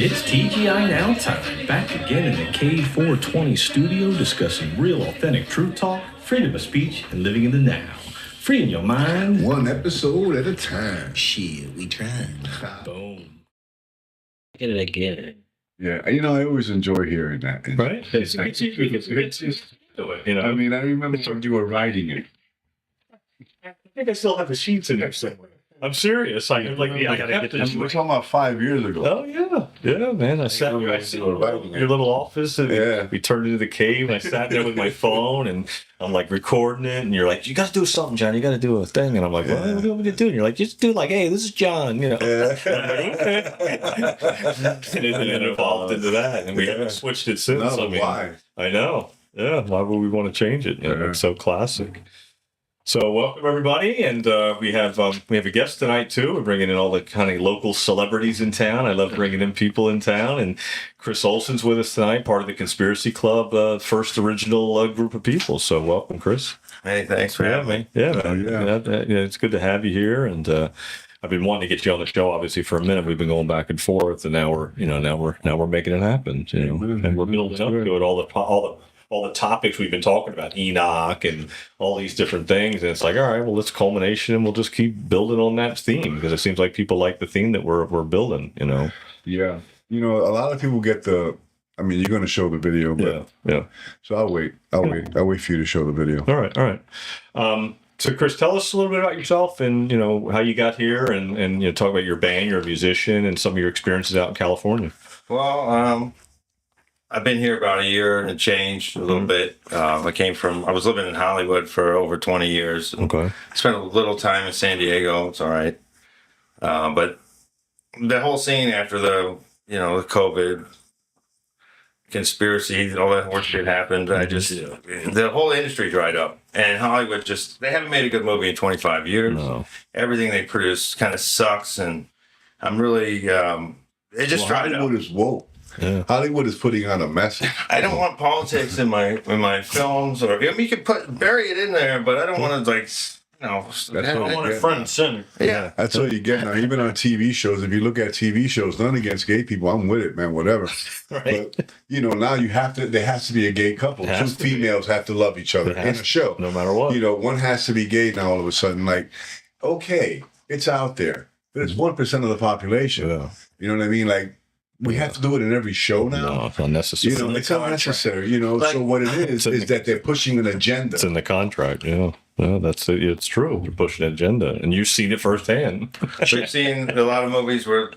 It's TGI Now time, back again in the K420 studio discussing real authentic truth talk, freedom of speech, and living in the now. Freeing your mind. One episode at a time. Shit, we tried. Boom. Get it again. Yeah, I always enjoy hearing that. Right? It's just do it, I mean, I remember when you were writing it. I think I still have the sheets in there somewhere. I'm serious. I gotta get this. We're talking about 5 years ago. Oh yeah, man. I sat in your little office, and we turned into the cave. And I sat there with my phone, and I'm like recording it. And you're like, "You got to do something, John. You got to do a thing." And I'm like, "What do you want me to do?" And you're like, "Just do like, hey, this is John." You know. And it evolved into that, and we haven't switched it since. No, why? I know. Yeah. Why would we want to change it? It's so classic. So welcome everybody, and we have a guest tonight too. We're bringing in all the kind of local celebrities in town. I love bringing in people in town, and Kris Olsen's with us tonight, part of the Conspiracy Club, first original group of people. So welcome, Kris. Hey, thanks for having me. Yeah, it's good to have you here, and I've been wanting to get you on the show, obviously, for a minute. We've been going back and forth, and now we're making it happen. And we're building up to it. All the topics we've been talking about, Enoch and all these different things. And it's like, all right, well, let's culmination and we'll just keep building on that theme because it seems like people like the theme that we're building, Yeah. A lot of people get you're going to show the video, but yeah. So I'll wait for you to show the video. All right. So Kris, tell us a little bit about yourself and, how you got here and talk about your band, you're a musician and some of your experiences out in California. Well, I've been here about a year and changed a little bit. I was living in Hollywood for over 20 years. Okay. Spent a little time in San Diego. It's all right. But the whole scene after the COVID conspiracy, all that horse shit happened. The whole industry dried up. And Hollywood they haven't made a good movie in 25 years. No. Everything they produce kind of sucks. And I'm really, it just dried up. Hollywood is woke. Yeah. Hollywood is putting on a message. I don't want politics in my films, or you can bury it in there, but I don't want to I don't want it front and center. Yeah, that's what you get now. Even on TV shows, if you look at TV shows, none against gay people, I'm with it, man. Whatever. Right. But now there has to be a gay couple. Two females have to love each other in a show, no matter what. One has to be gay now. All of a sudden, okay, it's out there, but it's 1% of the population. Yeah. You know what I mean? We have to do it in every show now. No, it's unnecessary. It's unnecessary. So what it is that they're pushing an agenda. It's in the contract. Yeah. No, that's it. It's true. They're pushing an agenda, and you've seen it firsthand. We've seen a lot of movies where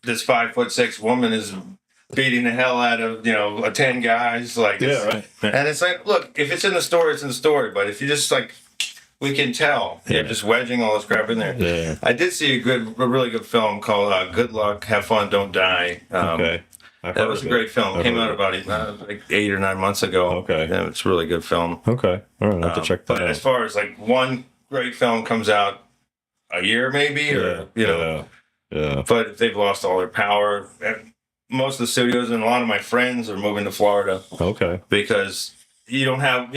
this 5'6" woman is beating the hell out of 10 guys. Right. And it's like, look, if it's in the story, it's in the story. But if you just we can tell. They're just wedging all this crap in there. Yeah. I did see a really good film called Good Luck, Have Fun, Don't Die. Okay. That was a great film. It came out about 8 or 9 months ago. Okay. Yeah, it's a really good film. Okay. All right. I'll have to check that out. But as far as one great film comes out a year maybe, or Yeah. But they've lost all their power. Most of the studios and a lot of my friends are moving to Florida. Okay. Because you don't have,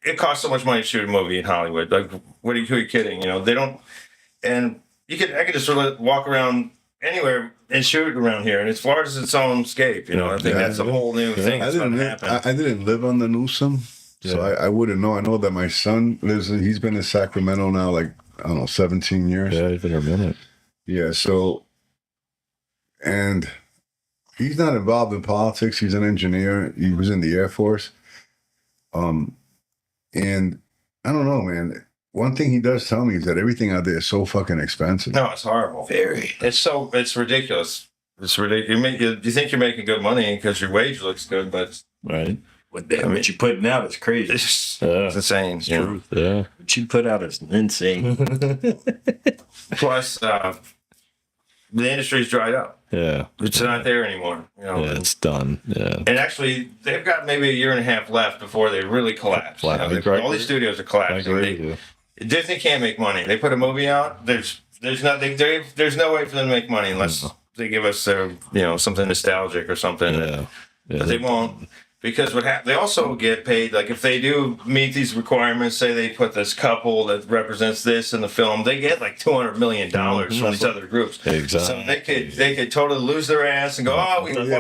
it costs so much money to shoot a movie in Hollywood. Who are you kidding? They don't, and I could just sort of walk around anywhere and shoot around here, and Florida's its own scape. I think that's a whole new thing that's going to happen. I didn't live on the Newsom, so I wouldn't know. I know that my son he's been in Sacramento now, 17 years. Yeah, he's been a minute. Yeah, so, and he's not involved in politics. He's an engineer. He was in the Air Force. And I don't know, man. One thing he does tell me is that everything out there is so fucking expensive. No, it's horrible. Very. It's ridiculous. It's ridiculous. You think you're making good money because your wage looks good, but right. What you're putting out is crazy. It's insane. It's truth. Yeah. What you put out is insane. Plus, the industry's dried up. Yeah. It's not there anymore. Yeah, it's done. Yeah. And actually, they've got maybe a year and a half left before they really collapse. All these studios are collapsing. Disney can't make money. They put a movie out. There's nothing. There's no way for them to make money unless they give us something nostalgic or something. Yeah. But they won't. Because they also get paid, like if they do meet these requirements, say they put this couple that represents this in the film, they get like $200 million from these other groups. Exactly. So they could totally lose their ass and go,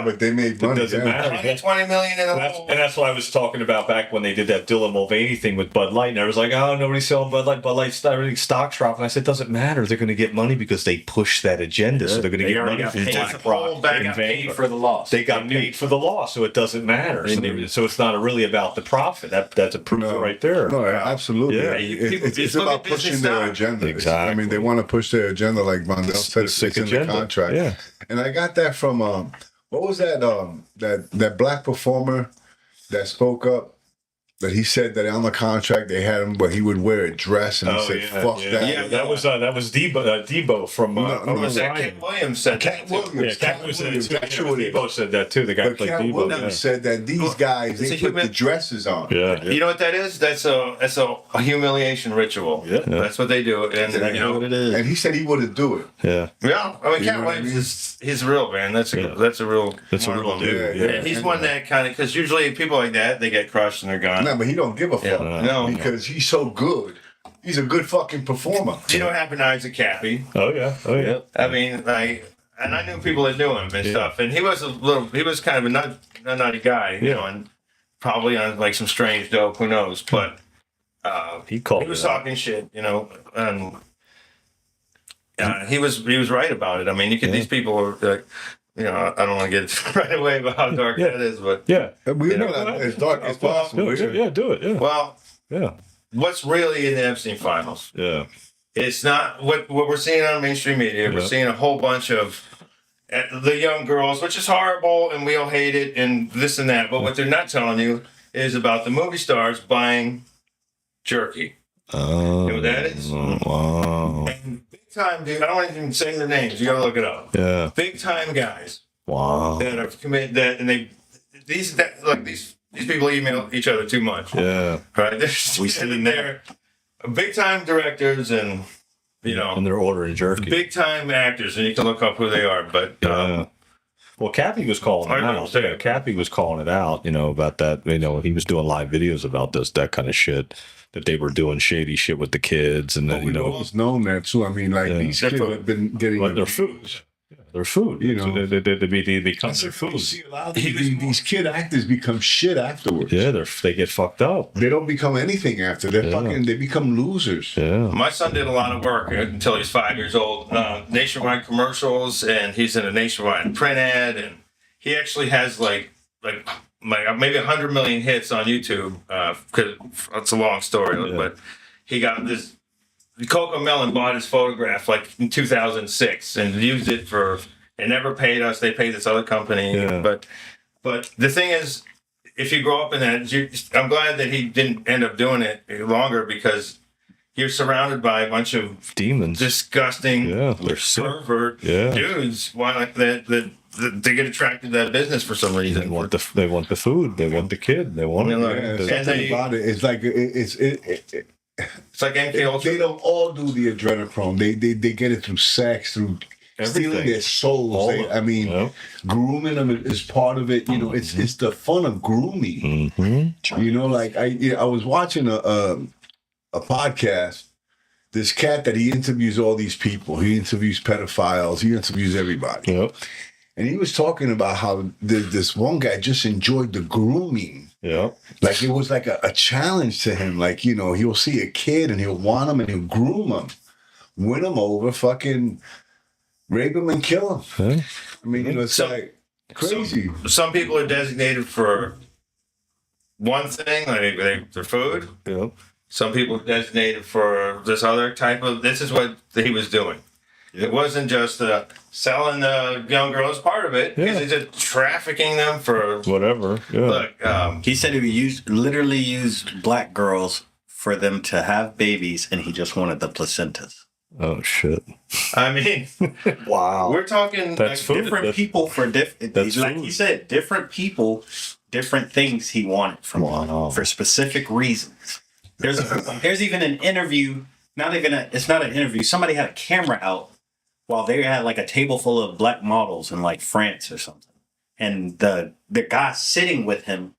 but they made money. It doesn't matter. $120 million in the And that's what I was talking about back when they did that Dylan Mulvaney thing with Bud Light. And I was like, oh, nobody's selling Bud Light. Bud Light's everything stock's dropping. I said, it doesn't matter. They're going to get money because they push that agenda. So they're going to get money from BlackRock. They got paid for the loss. They got paid for the loss, so it doesn't matter. So it's not really about the profit. That's a proof right there. No, absolutely. Yeah. It's about pushing their agenda. Exactly. I mean, they want to push their agenda, like Mondale said. It's in the contract. Yeah. And I got that from what was that? That black performer that spoke up. That he said that on the contract they had him, but he would wear a dress, and he said, "Fuck that." Yeah, that was Debo from. Was that Cat Williams said Cat that? Williams. Cat Williams. Debo said that too. The guy But played Cat Debo. Williams said that these guys they put the dresses on. Yeah. You know what that is? That's a humiliation ritual. Yeah. That's what they do, and you know what it is. And he said he wouldn't do it. Yeah. Yeah, I mean, You Cat know what I Williams he's real, man. That's a real That's a real dude. Yeah. And he's one that kind of, because usually people like that, they get crushed and they're gone. No, but he don't give a fuck. No. Because he's so good. He's a good fucking performer. You know what happened to Isaac Cappy? Oh yeah. I mean, and I knew people that knew him and stuff, and he was kind of a nutty guy, you know, and probably on like some strange dope, who knows, but He was talking shit, you know, and he was right about it. I mean, these people are like, you know, I don't want to get right away about how dark that is, but We know that as dark as possible. Do it. Yeah. well, Yeah. what's really in the Epstein files? Yeah. It's not what we're seeing on mainstream media. We're seeing a whole bunch of the young girls, which is horrible, and we all hate it, and this and that. But what they're not telling you is about the movie stars buying jerky. Oh. You know what that is? Wow. And big time, dude. I don't even say their names. You gotta look it up. Yeah. Big time guys Wow. that have committed that, and these people email each other too much. Yeah. Right? They're sitting there, big time directors, and you know, And they're ordering jerky. big time actors, and you can look up who they are. But Well, Cappy was calling it out. Yeah, Cappy was calling it out, you know, about that. You know, he was doing live videos about that kind of shit, that they were doing shady shit with the kids, and then, you We've know, always known that too. I mean, like these kids have been getting but their food. Their food, you know. so they become their food. You see a lot of these kid actors become shit afterwards. Yeah, they get fucked up. They don't become anything after. They become losers. Yeah. my son did a lot of work until he's 5 years old. Nationwide commercials, and he's in a nationwide print ad, and he actually has like maybe 100 million hits on YouTube. Because it's a long story, but he got this. Coco Melon bought his photograph like in 2006 and used it and never paid us. They paid this other company. Yeah. But the thing is, if you grow up in that, I'm glad that he didn't end up doing it longer, because you're surrounded by a bunch of Demons. disgusting, They're sick. pervert dudes. Why like that they get attracted to that business for some reason. They want the food. They want the kid. They want it. Something about it. It's like It's like MK Ultra. they don't all do the adrenochrome. They get it through sex, through stealing their souls. Grooming them is part of it. You know, it's the fun of grooming. Mm-hmm. You know, like I was watching a podcast. This cat that he interviews all these people. He interviews pedophiles. He interviews everybody. Yep. And he was talking about how this one guy just enjoyed the grooming. Yeah. Like it was like a challenge to him. Like, you know, he'll see a kid and he'll want him and he'll groom him, win him over, fucking rape him and kill him. Okay. I mean, you know, it's like crazy. Some people are designated for one thing, like their food. Yep. Some people are designated for this other type of. This is what he was doing. It wasn't just selling the young girls part of it. Yeah. He's just trafficking them for Whatever. Yeah. Look, He said he literally used black girls for them to have babies, and he just wanted the placentas. Oh shit. I mean, Wow. we're talking That's food. Different people for different. That's Like food. he said, different people, different things he wanted from them for specific reasons. There's even an interview. It's not an interview. Somebody had a camera out while they had like a table full of black models in like France or something, and the guy sitting with him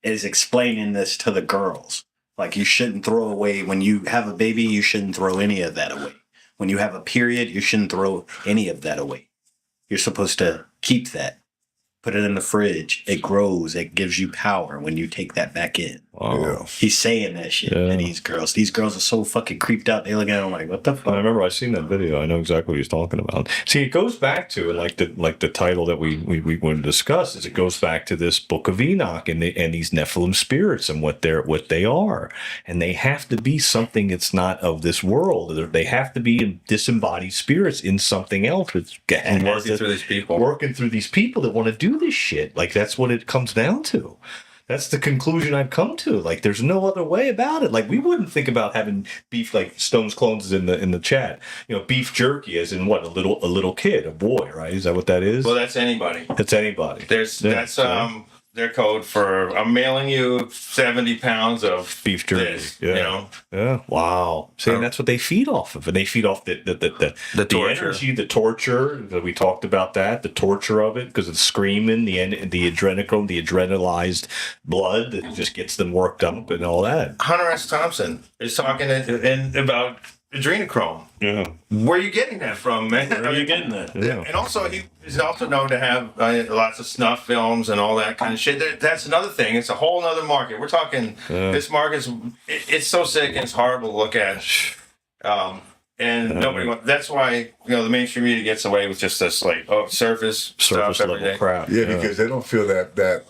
is explaining this to the girls. Like, you shouldn't throw away, when you have a baby, you shouldn't throw any of that away. When you have a period, you shouldn't throw any of that away. You're supposed to keep that. Put it in the fridge. It grows. It gives you power when you take that back in. Wow. Yeah. He's saying that shit to these girls. These girls are so fucking creeped out. They look at him like, what the I fuck? remember I seen that video. I know exactly what he's talking about. See, it goes back to the title that we want to discuss is it goes back to this Book of Enoch and these Nephilim spirits and what they are, and they have to be something that's not of this world. They have to be disembodied spirits in something else. And working through these people that want to do this shit. Like, that's what it comes down to. That's the conclusion I've come to. Like, there's no other way about it. Like, we wouldn't think about having beef, like Stone's Clones is in the chat. You know, beef jerky as in what, a little kid, a boy, right? Is that what that is? Well, that's anybody. That's anybody. That's their code for I'm mailing you 70 pounds of beef jerky. This, yeah. You know? Yeah. Wow. See, and that's what they feed off of. And they feed off the torture. energy, the torture. We talked about that, the torture of it, because of the screaming, the adrenochrome, the adrenalized blood that just gets them worked up and all that. Hunter S. Thompson is talking about adrenochrome. Yeah. Where are you getting that from, man? Where are you getting that? Yeah. And also, he is also known to have lots of snuff films and all that kind of shit. That's another thing. It's a whole other market. We're talking, this market's, it's so sick and it's horrible to look at. And nobody wants, that's why, the mainstream media gets away with just this, like, surface stuff every level day. crap. Yeah, because they don't feel that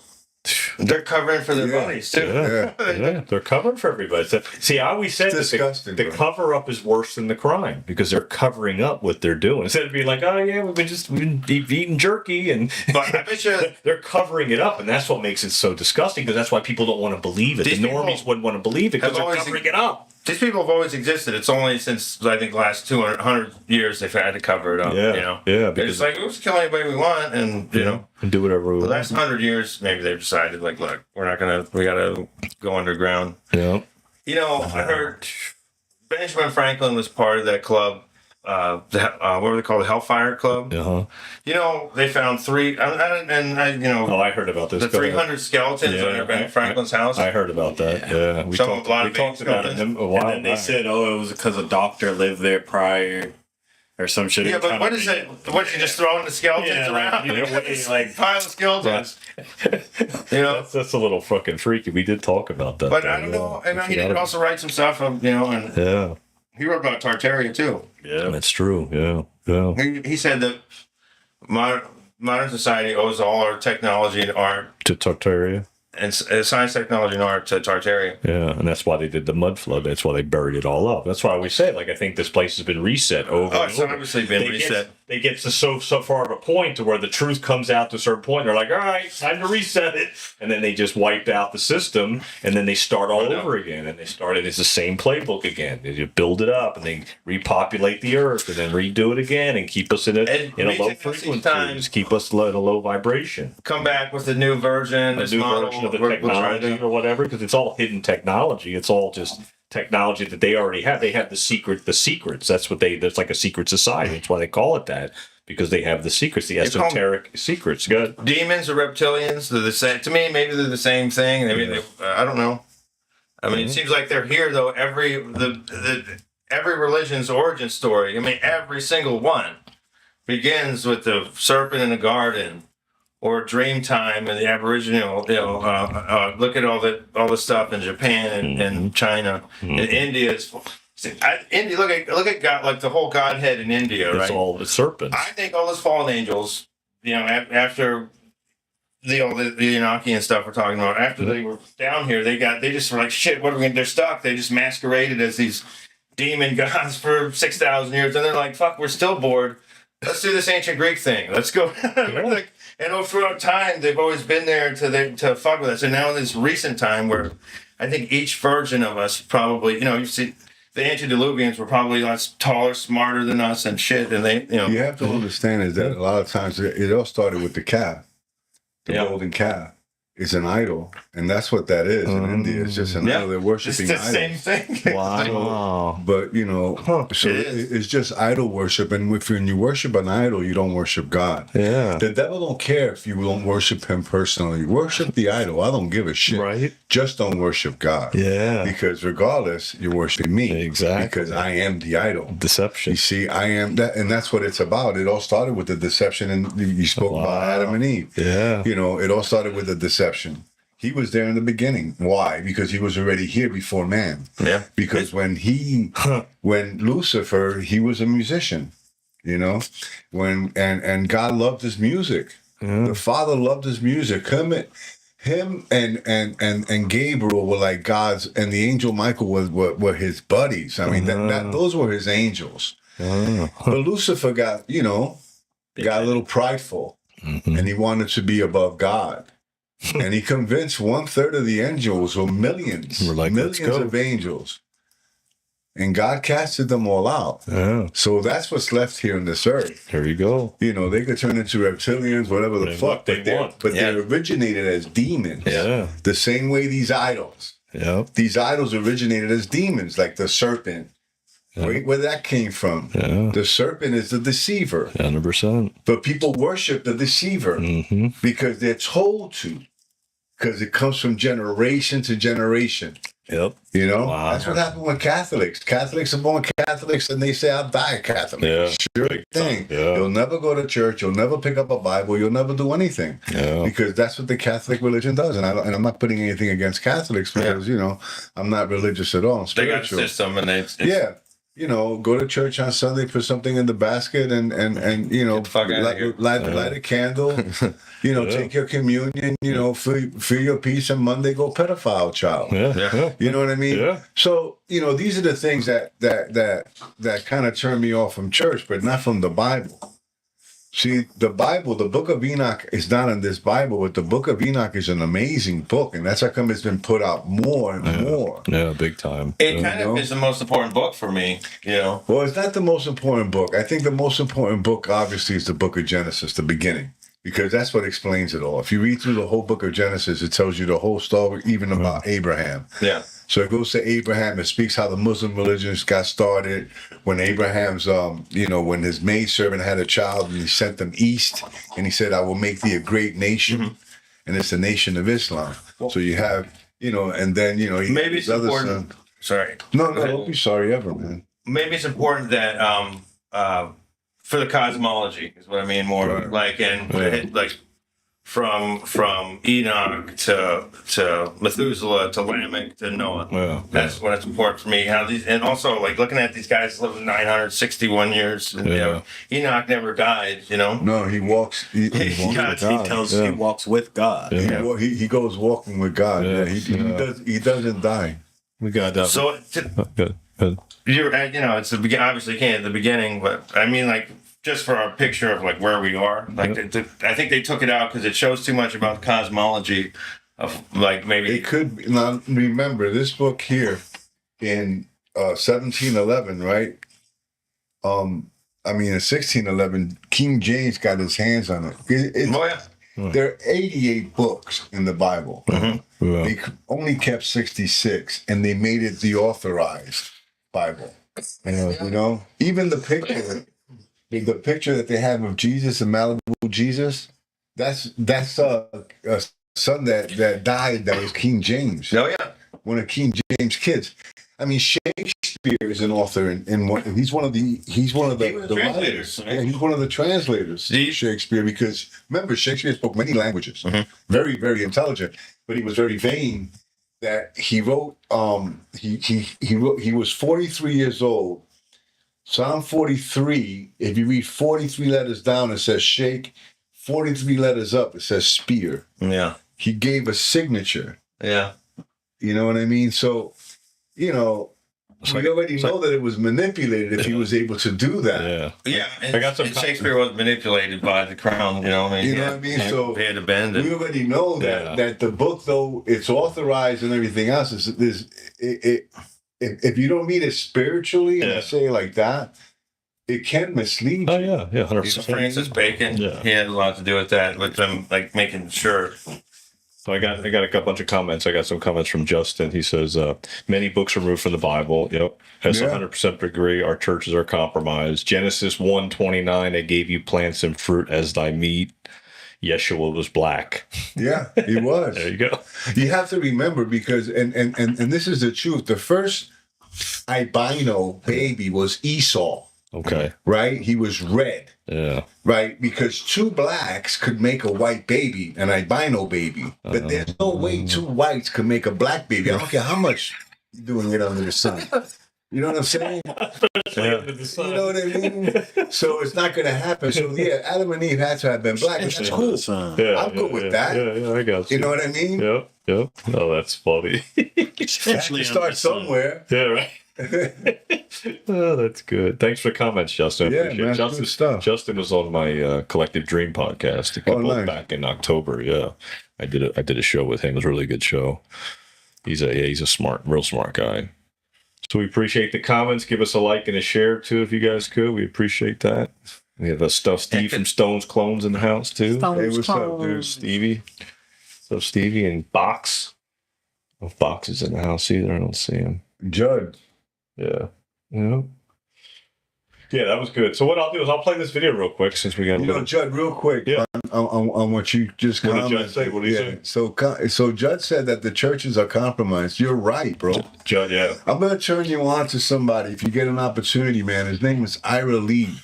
They're covering for their bodies, too. Yeah, they're covering for everybody. So, see, I always said It's disgusting, the bro. cover up is worse than the crime because they're covering up what they're doing. Instead of being like, oh yeah, we've been eating jerky, and But I bet you they're covering it up, and that's what makes it so disgusting. Because that's why people don't want to believe it. These The people normies wouldn't want to believe it because have they're always- covering it up. these people have always existed. It's only since, I think, last 100 years they've had to cover it up. Yeah, They're because just like, we can kill anybody we want, and, and do whatever we the want. last 100 years, maybe they've decided, like, look, we gotta go underground. Yeah, I heard Benjamin Franklin was part of that club. What were they called? The Hellfire Club. They found three, Oh, I heard about this. the 300 skeletons under Ben Franklin's house. I heard about that. Yeah, we A talked lot of about skeletons. him a while And then they back. said, oh, it was because a doctor lived there prior or some shit. Yeah, but what is it? What, you just throwing the skeletons Yeah, around? like Pile of skeletons. That's a little fucking freaky. We did talk about that. But though, I don't know. yeah. I mean, he did also write some stuff, and Yeah, he wrote about Tartaria too. Yeah. that's true. Yeah. He said that modern society owes all our technology and art To Tartaria. and science, technology, and art to Tartaria. Yeah, and that's why they did the mud flood. That's why they buried it all up. That's why we say, like, I think this place has been reset over. Oh, and it's over. obviously been They reset. They get to so far of a point to where the truth comes out to a certain point. They're like, all right, time to reset it, and then they just wiped out the system, and then they start all over again, and it's the same playbook again. They just build it up, and they repopulate the earth, and then redo it again, and keep us in a low frequency, just keep us in a low vibration. Come back with a new version, A new version of the technology or whatever, because it's all hidden technology. It's all just technology that they already have. They have the secrets. That's what there's like a secret society. That's why they call it that, because they have the secrets, the esoteric secrets. Good. Demons or reptilians, they're the same. To me, maybe they're the same thing. I mean, I don't know. I mean, it seems like they're here though. Every religion's origin story. I mean, every single one begins with the serpent in the garden, or Dreamtime and the Aboriginal. Look at all the stuff in Japan and China and India. India. Look at God, like the whole Godhead in India. It's right? all the serpents. I think all those fallen angels, after the Enochian stuff we're talking about, after they were down here, they just were like, shit, what are we gonna do? They're stuck. They just masqueraded as these demon gods for 6,000 years, and they're like, fuck, we're still bored. Let's do this ancient Greek thing. Let's go. And throughout time, they've always been there to fuck with us. And now in this recent time, where I think each version of us probably, you see, the antediluvians were probably lots taller, smarter than us and shit. And they, You have to understand is that a lot of times it all started with the calf, the golden calf. is an idol, and that's what that is in India. It's just an idol. They're It's worshiping the idols. same thing. Wow. But so It is. it's just idol worship, and when you worship an idol, you don't worship God. Yeah. The devil don't care if you don't worship him personally. Worship the idol. I don't give a shit. Right. Just don't worship God. Yeah. Because regardless, you're worshiping me. Exactly. Because I am the idol. Deception. You see, I am that, and that's what it's about. It all started with the deception, and you spoke about Adam and Eve. Yeah. It all started with the deception. He was there in the beginning. Why? Because he was already here before man. Yeah. Because when Lucifer, he was a musician, and God loved his music. The Father loved his music. Him and Gabriel were like God's, and the angel Michael were his buddies. I mean, those were his angels. But Lucifer got a little prideful, and he wanted to be above God. And he convinced 1/3 of the angels, or millions of angels. And God casted them all out. Yeah. So that's what's left here on this earth. Here you go. They could turn into reptilians, whatever the fuck. They want. But they originated as demons. Yeah. The same way these idols. Yep. These idols originated as demons, like the serpent. Where that came from. Yeah. The serpent is the deceiver. 100%. But people worship the deceiver because they're told to. Because it comes from generation to generation. Yep. Wow. That's what happened with Catholics. Catholics are born Catholics and they say, I'll die a Catholic. Yeah. Sure thing. Yeah. You'll never go to church. You'll never pick up a Bible. You'll never do anything. Yeah. Because that's what the Catholic religion does. And I'm not putting anything against Catholics because, I'm not religious at all. I'm They got a spiritual. system, and it's Yeah. Go to church on Sunday, put something in the basket, and the fuck outta here. light a candle. Take your communion. Feel your peace, and Monday go pedophile child. Yeah. You know what I mean? Yeah. So these are the things that kind of turn me off from church, but not from the Bible. See, the Bible, the Book of Enoch is not in this Bible, but the Book of Enoch is an amazing book, and that's how come it's been put out more and more. Yeah, big time. It kind of is the most important book for me, Well, it's not the most important book. I think the most important book, obviously, is the Book of Genesis, the beginning, because that's what explains it all. If you read through the whole Book of Genesis, it tells you the whole story, even about Abraham. Yeah. So it goes to Abraham. It speaks how the Muslim religions got started when Abraham's, when his maidservant had a child and he sent them east and he said, I will make thee a great nation. And it's the nation of Islam. So you have, and then, he Maybe it's his other important. son. Sorry. No, don't be sorry ever, man. Maybe it's important that for the cosmology is what I mean more Right. like, and like from Enoch to Methuselah to Lamech to Noah. Yeah. That's what it's important for me. How these, and also like looking at these guys living 961 years. And, Enoch never died. No, he walks. He walks with God. He walks with God. Yeah. He goes walking with God. Yeah. He doesn't die. We got that. So Good. you're it's the beginning. Obviously, you can't at the beginning, but I mean like. Just for a picture of like where we are, like I think they took it out because it shows too much about cosmology of like maybe It could be. Now, remember this book here in 1711, right? In 1611, King James got his hands on it. oh yeah. There are 88 books in the Bible. Yeah. They only kept 66, and they made it the authorized Bible. Even the picture. The picture that they have of Jesus in Malibu, Jesus, that's a son that died. That was King James. Oh yeah. One of King James' kids. I mean, Shakespeare is an author, he's one of the translators. writers. Yeah, he's one of the translators. Shakespeare, because remember, Shakespeare spoke many languages, very, very intelligent, but he was very vain. That he wrote. He was 43 years old. Psalm 43, if you read 43 letters down, it says shake. 43 letters up, it says spear. Yeah. He gave a signature. Yeah. You know what I mean? So, we already know that it was manipulated if he was able to do that. Yeah. Yeah. And, I got some Shakespeare was manipulated by the crown, You know what I mean? So they had to bend it. we already know that the book, though it's authorized and everything else, if you don't meet it spiritually, and I say it like that, it can mislead you. Oh yeah, 100%. Francis Bacon, Yeah. he had a lot to do with that, with them like making sure So I got a bunch of comments. I got some comments from Justin. He says many books removed from the Bible. Yep, has 100% agree. Our churches are compromised. Genesis 1:29. I gave you plants and fruit as thy meat. Yeshua was black. Yeah, he was. There you go. You have to remember, because and this is the truth. The first albino baby was Esau. Okay. Right? He was red. Yeah. Right? Because two blacks could make a white baby, an albino baby. But there's no way two whites could make a black baby. I don't care how much you're doing it under the sun. You know what I'm saying? Yeah. You know what I mean? So it's not going to happen. So yeah, Adam and Eve had to have been black. And that's cool. Yeah, I'm good with that. Yeah, I got you. You know what I mean? Yep. Oh, that's funny. Especially Start somewhere. Yeah, right. Oh, that's good. Thanks for the comments, Justin. Yeah, Appreciate it. man, Justin, good stuff. Justin was on my Collective Dream podcast a couple nice. back in October. Yeah, I did a show with him. It was a really good show. He's a real smart guy. So we appreciate the comments. Give us a like and a share too, if you guys could. We appreciate that. We have Steve from Stone's Clones in the house too. Hey, what's up, dude? Stevie. So Stevie and Box. No Box is in the house either. I don't see him. Judd. Yeah. Yeah, that was good. So what I'll do is I'll play this video real quick since we got. You know, Judd, real quick. Yeah. On what you just What did commented. Judd say? What did he say? So Judd said that the churches are compromised. You're right, bro. Judd, yeah. I'm gonna turn you on to somebody if you get an opportunity, man. His name is Ira Lee.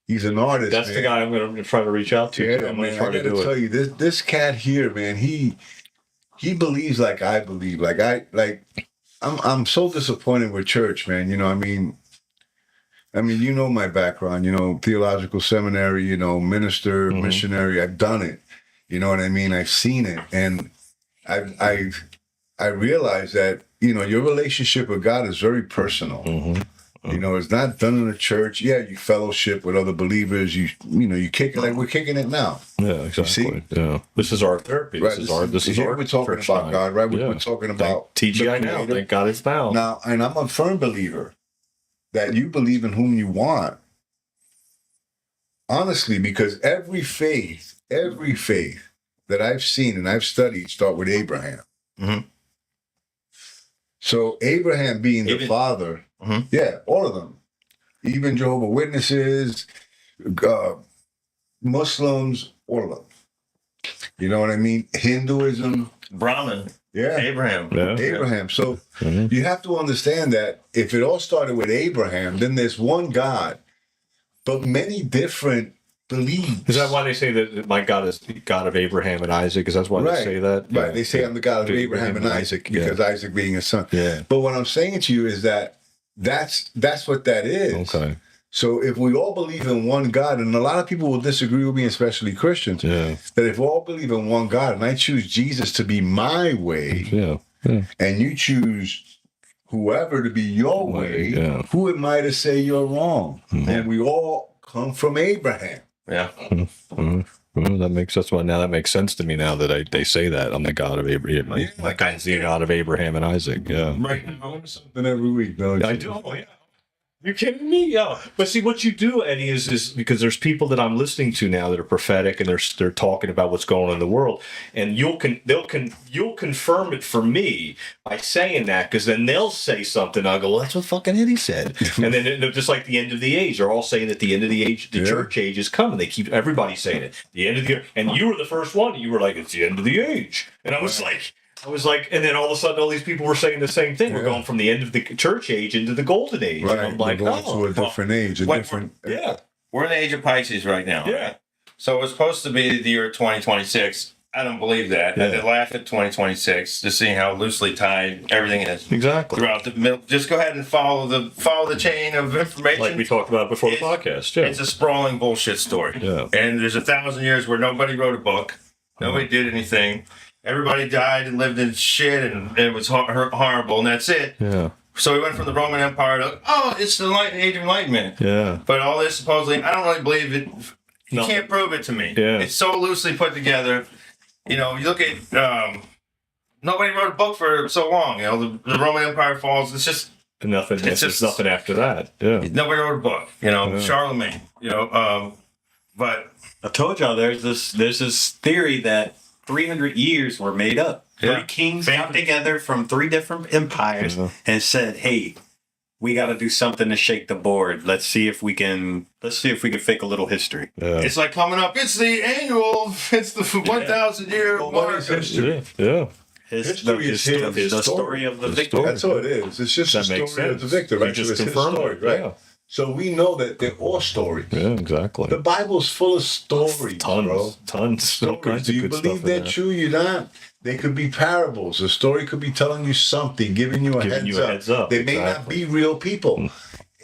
He's an artist. That's man. the guy I'm going to try to reach out to. Yeah, too. I'm going man. to try I to gotta do tell it. you, this cat here, man. He believes like I believe. I'm so disappointed with church, man. You know, I mean, you know my background. You know, theological seminary. You know, minister, missionary. I've done it. You know what I mean? I've seen it, and I realize that, you know, your relationship with God is very personal. You know, it's not done in a church. Yeah, you fellowship with other believers. You know, you kick it like we're kicking it now. Yeah, exactly. Yeah, this is our therapy. Right. This is our we're talking church about time. God, right? Yeah. We're talking about TGI the now. Creator. Thank God it's now. Now, and I'm a firm believer that you believe in whom you want. Honestly, because every faith that I've seen and I've studied start with Abraham. So Abraham being the father, yeah, all of them, even Jehovah's Witnesses, Muslims, all of them. You know what I mean? Hinduism, Brahmin, yeah, Abraham. Yeah. Abraham. So you have to understand that if it all started with Abraham, then there's one God, but many different beliefs. Is that why they say that my God is the God of Abraham and Isaac? Is that why they say that? Right. Yeah. They say I'm the God of Abraham and Isaac because Isaac being his son. Yeah. But what I'm saying to you is that that's what that is. Okay. So if we all believe in one God, and a lot of people will disagree with me, especially Christians, Yeah. that if we all believe in one God and I choose Jesus to be my way, Yeah. Yeah. and you choose whoever to be your way, Yeah. who am I to say you're wrong? And we all come from Abraham. Yeah. Well, that makes sense to me now that they say that I'm the God of Abraham. My God's the God of Abraham and Isaac. Yeah. Right. Something every week, don't you? I do. Oh, yeah. You kidding me? Yeah. But see, what you do, Eddie, is because there's people that I'm listening to now that are prophetic and they're talking about what's going on in the world, and you'll confirm it for me by saying that, because then they'll say something. I'll go, well, that's what fucking Eddie said, and then they're just like the end of the age. They're all saying that the end of the age, the church age is coming. They keep everybody saying it. The end of the and you were the first one. You were like, it's the end of the age, and I was like, and then all of a sudden, all these people were saying the same thing. We're going from the end of the church age into the golden age. Right. And I'm like, we're going to a different age, a different. yeah. We're in the age of Pisces right now. Yeah. Right? So it's supposed to be the year 2026. I don't believe that. Yeah. I did laugh at 2026 to see how loosely tied everything is Exactly. throughout the middle. Just go ahead and follow the chain of information. Like we talked about before the podcast. Yeah. It's a sprawling bullshit story. Yeah. And there's 1,000 years where nobody wrote a book, nobody did anything. Everybody died and lived in shit, and it was horrible, and that's it. Yeah. So we went from the Roman Empire to, it's the Age of Enlightenment. Yeah. But all this supposedly, I don't really believe it. You No. can't prove it to me. Yeah. It's so loosely put together. You know, you look at, nobody wrote a book for so long. You know, the Roman Empire falls. It's just, Nothing. It's There's just- nothing after that. Yeah. nobody wrote a book. You know, Yeah. Charlemagne, but I told y'all there's this theory that 300 years were made up. Yeah. 3 kings got together from 3 different empires and said, "Hey, we got to do something to shake the board. Let's see if we can fake a little history." Yeah. It's like coming up. It's the 1,000 year Well, what mark. is history? Yeah. History is the story of the victor. story. That's all it is. It's just That the makes story of sense. the victor, You right? just So it's his confirmed story, it, right? yeah. So we know that they're all stories. Yeah, exactly. The Bible's full of stories, Tons, bro. tons. All kinds Do of you good believe stuff in they're there. true? You're not. They could be parables. A story could be telling you something, giving you a, heads, up. They may not exactly. be real people.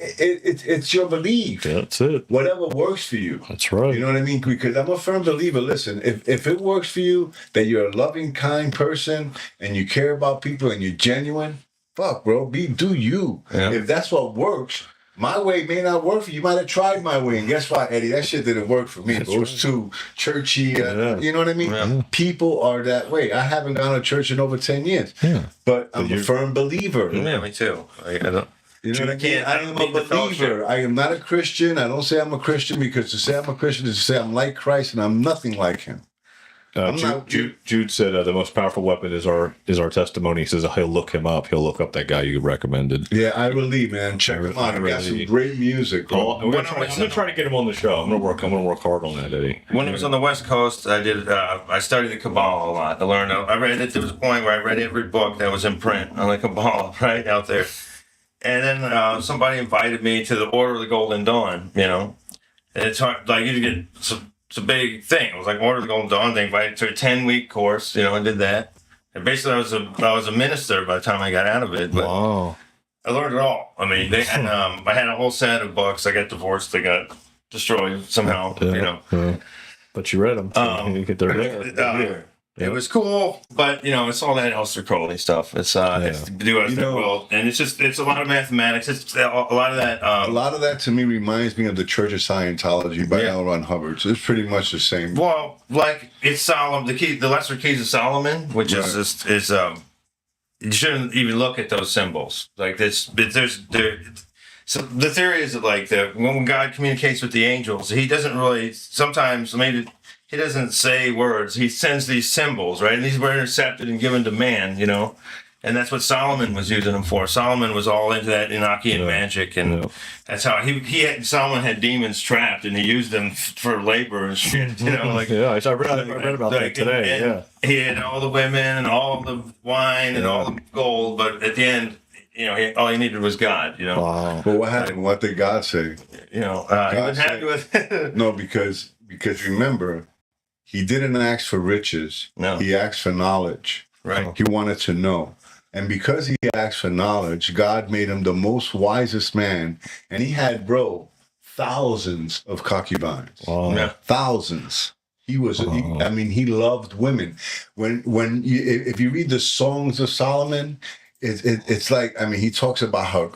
It's your belief. Yeah, that's it. Whatever works for you. That's right. You know what I mean? Because I'm a firm believer. Listen, if it works for you, that you're a loving, kind person and you care about people and you're genuine, fuck, bro, do you. Yeah. If that's what works, my way may not work for you. You might have tried my way. And guess what, Eddie? That shit didn't work for me. It was too churchy. You know what I mean? Yeah. People are that way. I haven't gone to church in over 10 years. Yeah. But I'm a firm believer. Yeah, me too. I don't. You know what I mean? I am a need the fellowship. believer. I am not a Christian. I don't say I'm a Christian because to say I'm a Christian is to say I'm like Christ and I'm nothing like him. I'm not- Jude said the most powerful weapon is our testimony. He says he'll look him up. He'll look up that guy you recommended. Yeah, I believe, man. Check him out. He got some great music. Bro. I'm gonna try to get him on the show. I'm gonna work hard on that, Eddie. When I was on the West Coast, I studied the Kabbalah a lot. I read it. There was a point where I read every book that was in print on the Kabbalah right out there. And then somebody invited me to the Order of the Golden Dawn, and it's hard, like you get, it's a big thing. It was like Order of the Golden Dawn. They invited to a 10-week course, I did that. And basically I was a minister by the time I got out of it, but Wow. I learned it all. I mean, I had a whole set of books. I got divorced. They got destroyed somehow, Yeah. But you read them. They're there. It was cool, but it's all that Aleister Crowley stuff. It's do as their will, and it's a lot of mathematics. It's a lot of that. A lot of that to me reminds me of the Church of Scientology by L. Ron Hubbard. So it's pretty much the same. Well, like it's Solomon, the Lesser Keys of Solomon, which is you shouldn't even look at those symbols. Like so the theory is that like when God communicates with the angels, he doesn't really sometimes maybe. He doesn't say words. He sends these symbols, right? And these were intercepted and given to man, And that's what Solomon was using them for. Solomon was all into that Enochian magic, and that's how Solomon had demons trapped, and he used them for labor and shit. Like I read about that today. And he had all the women and all the wine and all the gold, but at the end, all he needed was God. Wow. But what happened? What did God say? He wasn't happy with it. No, because remember, he didn't ask for riches. No. He asked for knowledge. Right. He wanted to know. And because he asked for knowledge, God made him the most wisest man. And he had, thousands of concubines. Wow. Yeah. Thousands. He was, he loved women. If you read the Songs of Solomon, it's like, he talks about her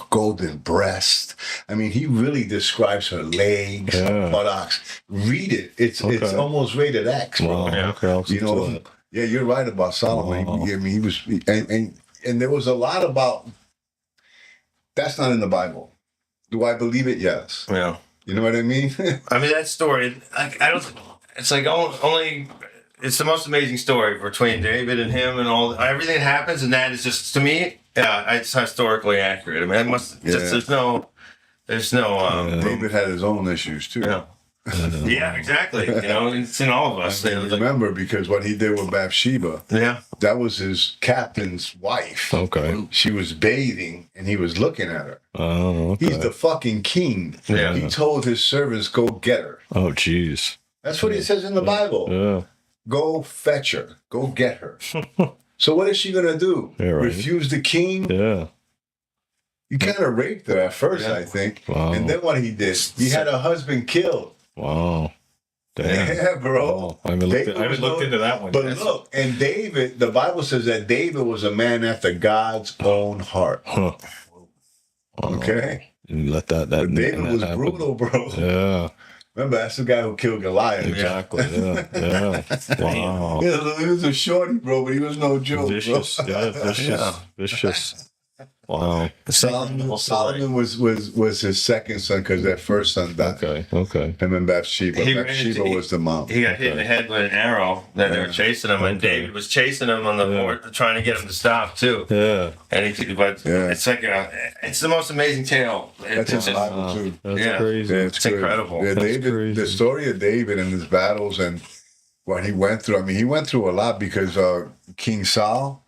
golden breast. He really describes her legs, her buttocks. Read it. It's almost rated X, bro. Wow. Yeah. Okay, I'll listen to it. Yeah, you're right about Solomon. Wow. He was, and there was a lot about, that's not in the Bible. Do I believe it? Yes. Yeah. You know what I mean? That story, I don't. It's like only. It's the most amazing story between David and him, and everything that happens, and that is just to me, it's historically accurate. It must just there's no. David had his own issues too. Yeah. Yeah, exactly. It's in all of us. Remember, because what he did with Bathsheba, that was his captain's wife. Okay. She was bathing, and he was looking at her. Oh, okay. He's the fucking king. Yeah. He told his servants, "Go get her." Oh, jeez. That's what he says in the Bible. Yeah. Go fetch her. Go get her. So what is she going to do? Yeah, right. Refuse the king? Yeah. He kind of raped her at first, I think. Wow. And then what he did, he had her husband killed. Wow. Damn. Yeah, bro. Wow. I haven't looked into that one. But look, and David, the Bible says that David was a man after God's own heart. Huh. Okay? And let that But David was happen. brutal, bro. Yeah. Remember, that's the guy who killed Goliath. Exactly. Yeah. Wow. Yeah, he was a shorty, bro, but he was no joke, Vicious. bro. Yeah, vicious. Vicious. Wow. Solomon was his second son because that first son died. Okay. Him and Bathsheba. Bathsheba was the mom. He got hit in the head with an arrow that they were chasing him, and David was chasing him on the board, trying to get him to stop too. Yeah. And it's like it's the most amazing tale. That's his Bible too. That's crazy. Yeah, It's incredible. Yeah, That's David. crazy. The story of David and his battles and what he went through. I mean, he went through a lot because King Saul.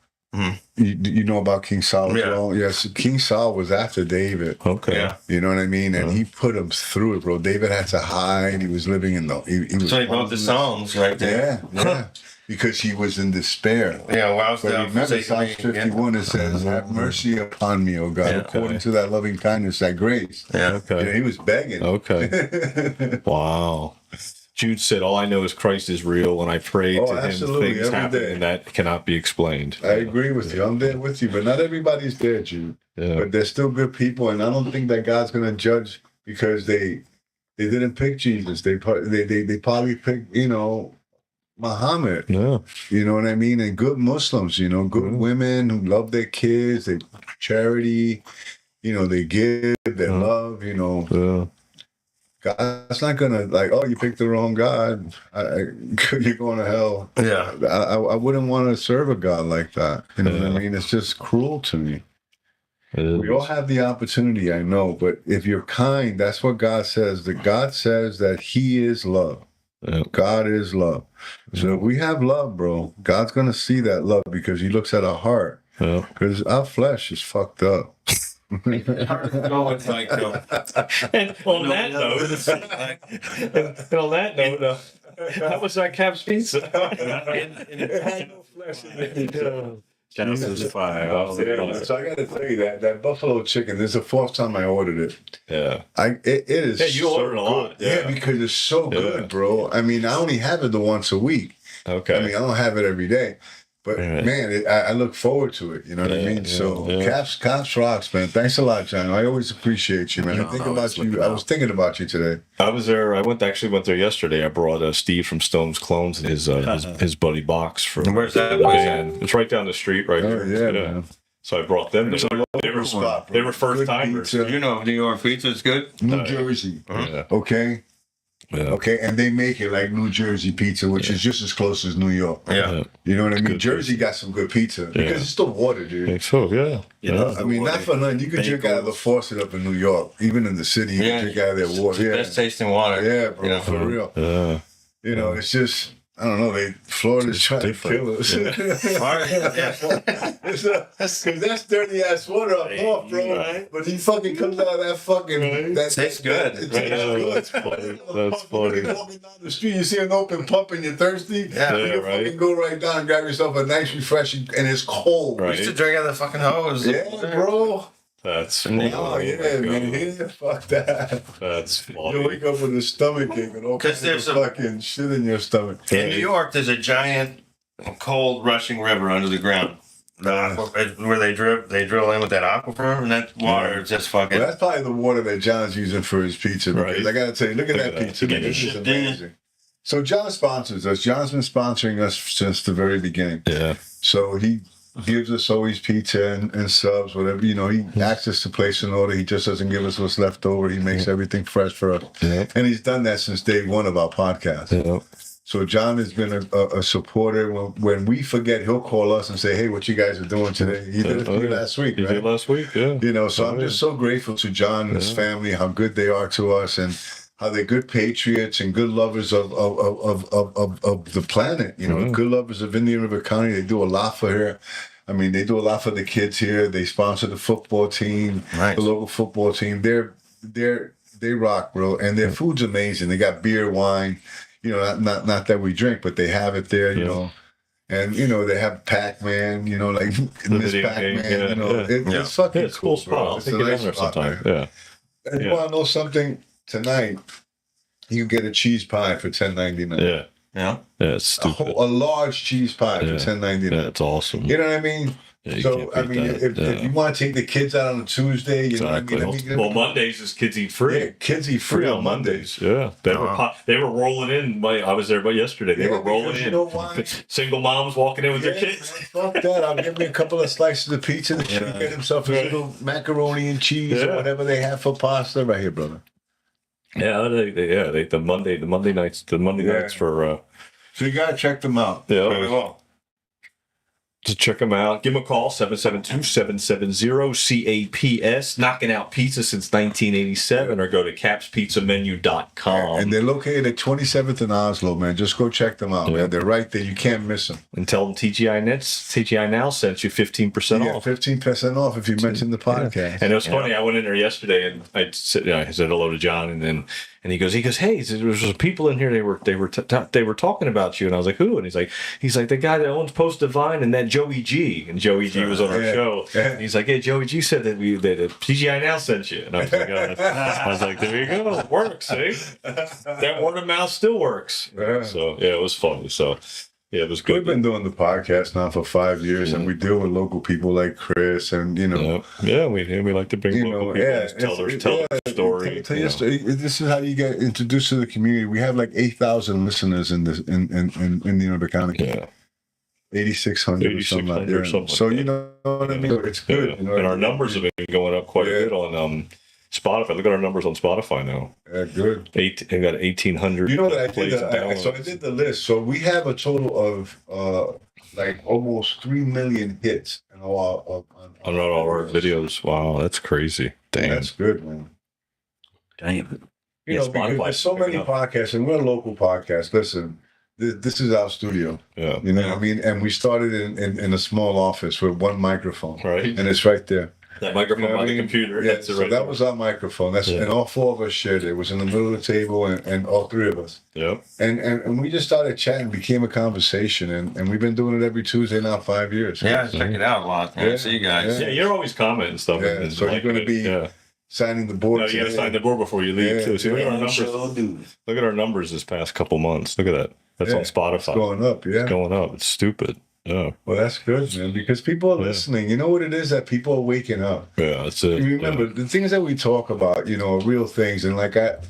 You know about King Saul as well? Yes, King Saul was after David. Okay. Yeah. You know what I mean? And he put him through it, bro. David had to hide. He was living in the... He was So he wrote the Psalms right there. Yeah. Because he was in despair. Yeah, wow. But remember, Psalm 51, it says, have mercy upon me, O God, according to that loving kindness, that grace. Yeah. Okay. You know, he was begging. Okay. Wow. Jude said, all I know is Christ is real. When I pray to him, absolutely, things every happen day. and that cannot be explained. I agree with you. I'm there with you, but not everybody's there, Jude. Yeah. But they're still good people, and I don't think that God's going to judge because they didn't pick Jesus. They probably picked, Muhammad. Yeah. You know what I mean? And good Muslims, good women who love their kids, they charity, they give, they love, Yeah. God's not gonna you picked the wrong God. You're going to hell. Yeah. I wouldn't want to serve a God like that. You know what I mean? It's just cruel to me. We all have the opportunity, I know, but if you're kind, that's what God says. That God says that He is love. Yeah. God is love. So if we have love, bro, God's gonna see that love because He looks at our heart. Yeah. Because our flesh is fucked up. No, it's like, And on that note, how was that Cap's pizza? Genesis 5. So I got to tell you that buffalo chicken. This is the fourth time I ordered it. Yeah. It is. Yeah, you so ordered a lot. good. Yeah, because it's so good, bro. I mean, I only have it the once a week. Okay. I mean, I don't have it every day. But Right. man, I look forward to it. You know what I mean? So yeah. Caps rocks, man. Thanks a lot, John. I always appreciate you, man. I think about you. I was thinking about you today. I was there. I went there yesterday. I brought Steve from Stone's Clones and his buddy Box from. Where's that place? And it's right down the street, right Oh, there. yeah, man. So I brought them. They were first Good timers. pizza. You know, New York pizza is good. New Jersey. Yeah. Okay. Yeah. Okay. And they make it like New Jersey pizza, which is just as close as New York. Yeah. You know what I mean? good Jersey got some good pizza because it's the water, dude. Think so, yeah. You know, I mean, not for nothing. You can drink out of the faucet up in New York, even in the city. You can drink out of their water. Yeah, Best tasting water. yeah, bro, You know? for real. Yeah. You know, it's just I don't know. Florida's trying to kill us. Because that's dirty ass water up north, bro. Right. But he fucking comes out of that fucking. That Tastes good. It tastes good. That's funny. That's funny. Walking down the street, you see an open pump and you're thirsty. Yeah, you can right. fucking go right down and grab yourself a nice refreshing, and it's cold. Right. We used to drink out of the fucking hose. Yeah, bro. That's funny. Oh yeah, man. Yeah, fuck that. That's You funny. wake up with a stomach ache and all 'Cause kinds there's of a- fucking shit in your stomach. In New York, there's a giant, cold, rushing river under the ground. Where they drill in with that aquifer, and that water is just fucking. Well, that's probably the water that John's using for his pizza. Because Right. I gotta tell you, look at that that. pizza. Look at This is that. amazing. So John sponsors us. John's been sponsoring us since the very beginning. Yeah. So he gives us always pizza and subs, whatever. You know, he asks us to place an order. He just doesn't give us what's left over. He makes everything fresh for us. Yeah. And he's done that since day one of our podcast. Yeah. So John has been a supporter. When we forget, he'll call us and say, "Hey, what you guys are doing today?" He did it for me last week, You right? did last week, yeah. You know, so I'm just so grateful to John and his family, how good they are to us, and how they're good patriots and good lovers of the planet. You know, good lovers of Indian River County. They do a lot for here. I mean, they do a lot for the kids here. They sponsor the football team, Nice. the local football team. They rock, bro, and their food's amazing. They got beer, wine. You know, not that we drink, but they have it there. You know. And, you know, they have Pac-Man, you know, like Miss video Pac-Man, game, you know. yeah. It's fucking It's a cool spot. I'll It's take a you down nice there spot, sometime. man. Yeah. And you want to know something? Tonight, you get a cheese pie for $10.99. Yeah. Yeah. Yeah, it's A stupid. large cheese pie for $10.99. Yeah, it's awesome. You know what I mean? Yeah, you So can't I beat mean, that. if you want to take the kids out on a Tuesday, you Exactly. know what I mean. Well, Mondays is kids eat free. Yeah, kids eat free on Mondays. Yeah, they were rolling in. I was there, but yesterday they were rolling because in. you know why? Single moms walking in with their kids. Man, fuck that! I'll give me a couple of slices of pizza. The kid get himself a little macaroni and cheese or whatever they have for pasta. Right here, brother. Yeah, they the Monday nights for. So you gotta check them out. Yeah. Very well. To check them out, give them a call, 772-770-CAPS, knocking out pizza since 1987, or go to capspizzamenu.com. And they're located at 27th and Oslo, man. Just go check them out, man. They're right there. You can't miss them. And tell them TGI Now sent you 15% off. 15% off if you mention the podcast. Yeah. And it was funny. I went in there yesterday and I said hello to John, and he goes, hey, there was some people in here. They were talking about you, and I was like, who? And he's like the guy that owns Post Divine and that Joey G. And Joey G was on our show. And he's like, hey, Joey G said that TGI Now sent you. And I was like, there you go, it works. See, that word of mouth still works. Yeah. So it was funny. So. Yeah, it was good. We've been doing the podcast now for 5 years, and we deal with local people like Chris, and we like to bring local people tell their story. Tell your story. This is how you get introduced to the community. We have like 8,000 listeners in this in the county. Yeah. 8,600 or something like that. So you know what I mean. It's good. And our numbers have been going up quite a bit on Spotify. Look at our numbers on Spotify now. Yeah, good. We got 1,800. You know that I did the list. So we have a total of like almost 3 million hits on all our videos. Wow, that's crazy. Damn, that's good, man. Damn. You know, because there's so many podcasts, and we're a local podcast. Listen, this is our studio. Yeah, you know what I mean. And we started in a small office with one microphone, right? And it's right there. That microphone on the computer. Yeah, so that was our microphone. And all four of us shared it. It was in the middle of the table, and all three of us. Yep. And we just started chatting, became a conversation, and we've been doing it every Tuesday now 5 years. Yeah, check it out a lot. Man. See you guys. Yeah, you're always commenting stuff. Yeah, so you're going to be signing the board. No, you got to sign the board before you leave too. See, look at our numbers. Look at our numbers this past couple months. Look at that. That's on Spotify. It's going up. Yeah, it's going up. It's stupid. Yeah. Well, that's good, man, because people are listening. You know what it is? That people are waking up. Yeah, that's it. You remember the things that we talk about, are real things. And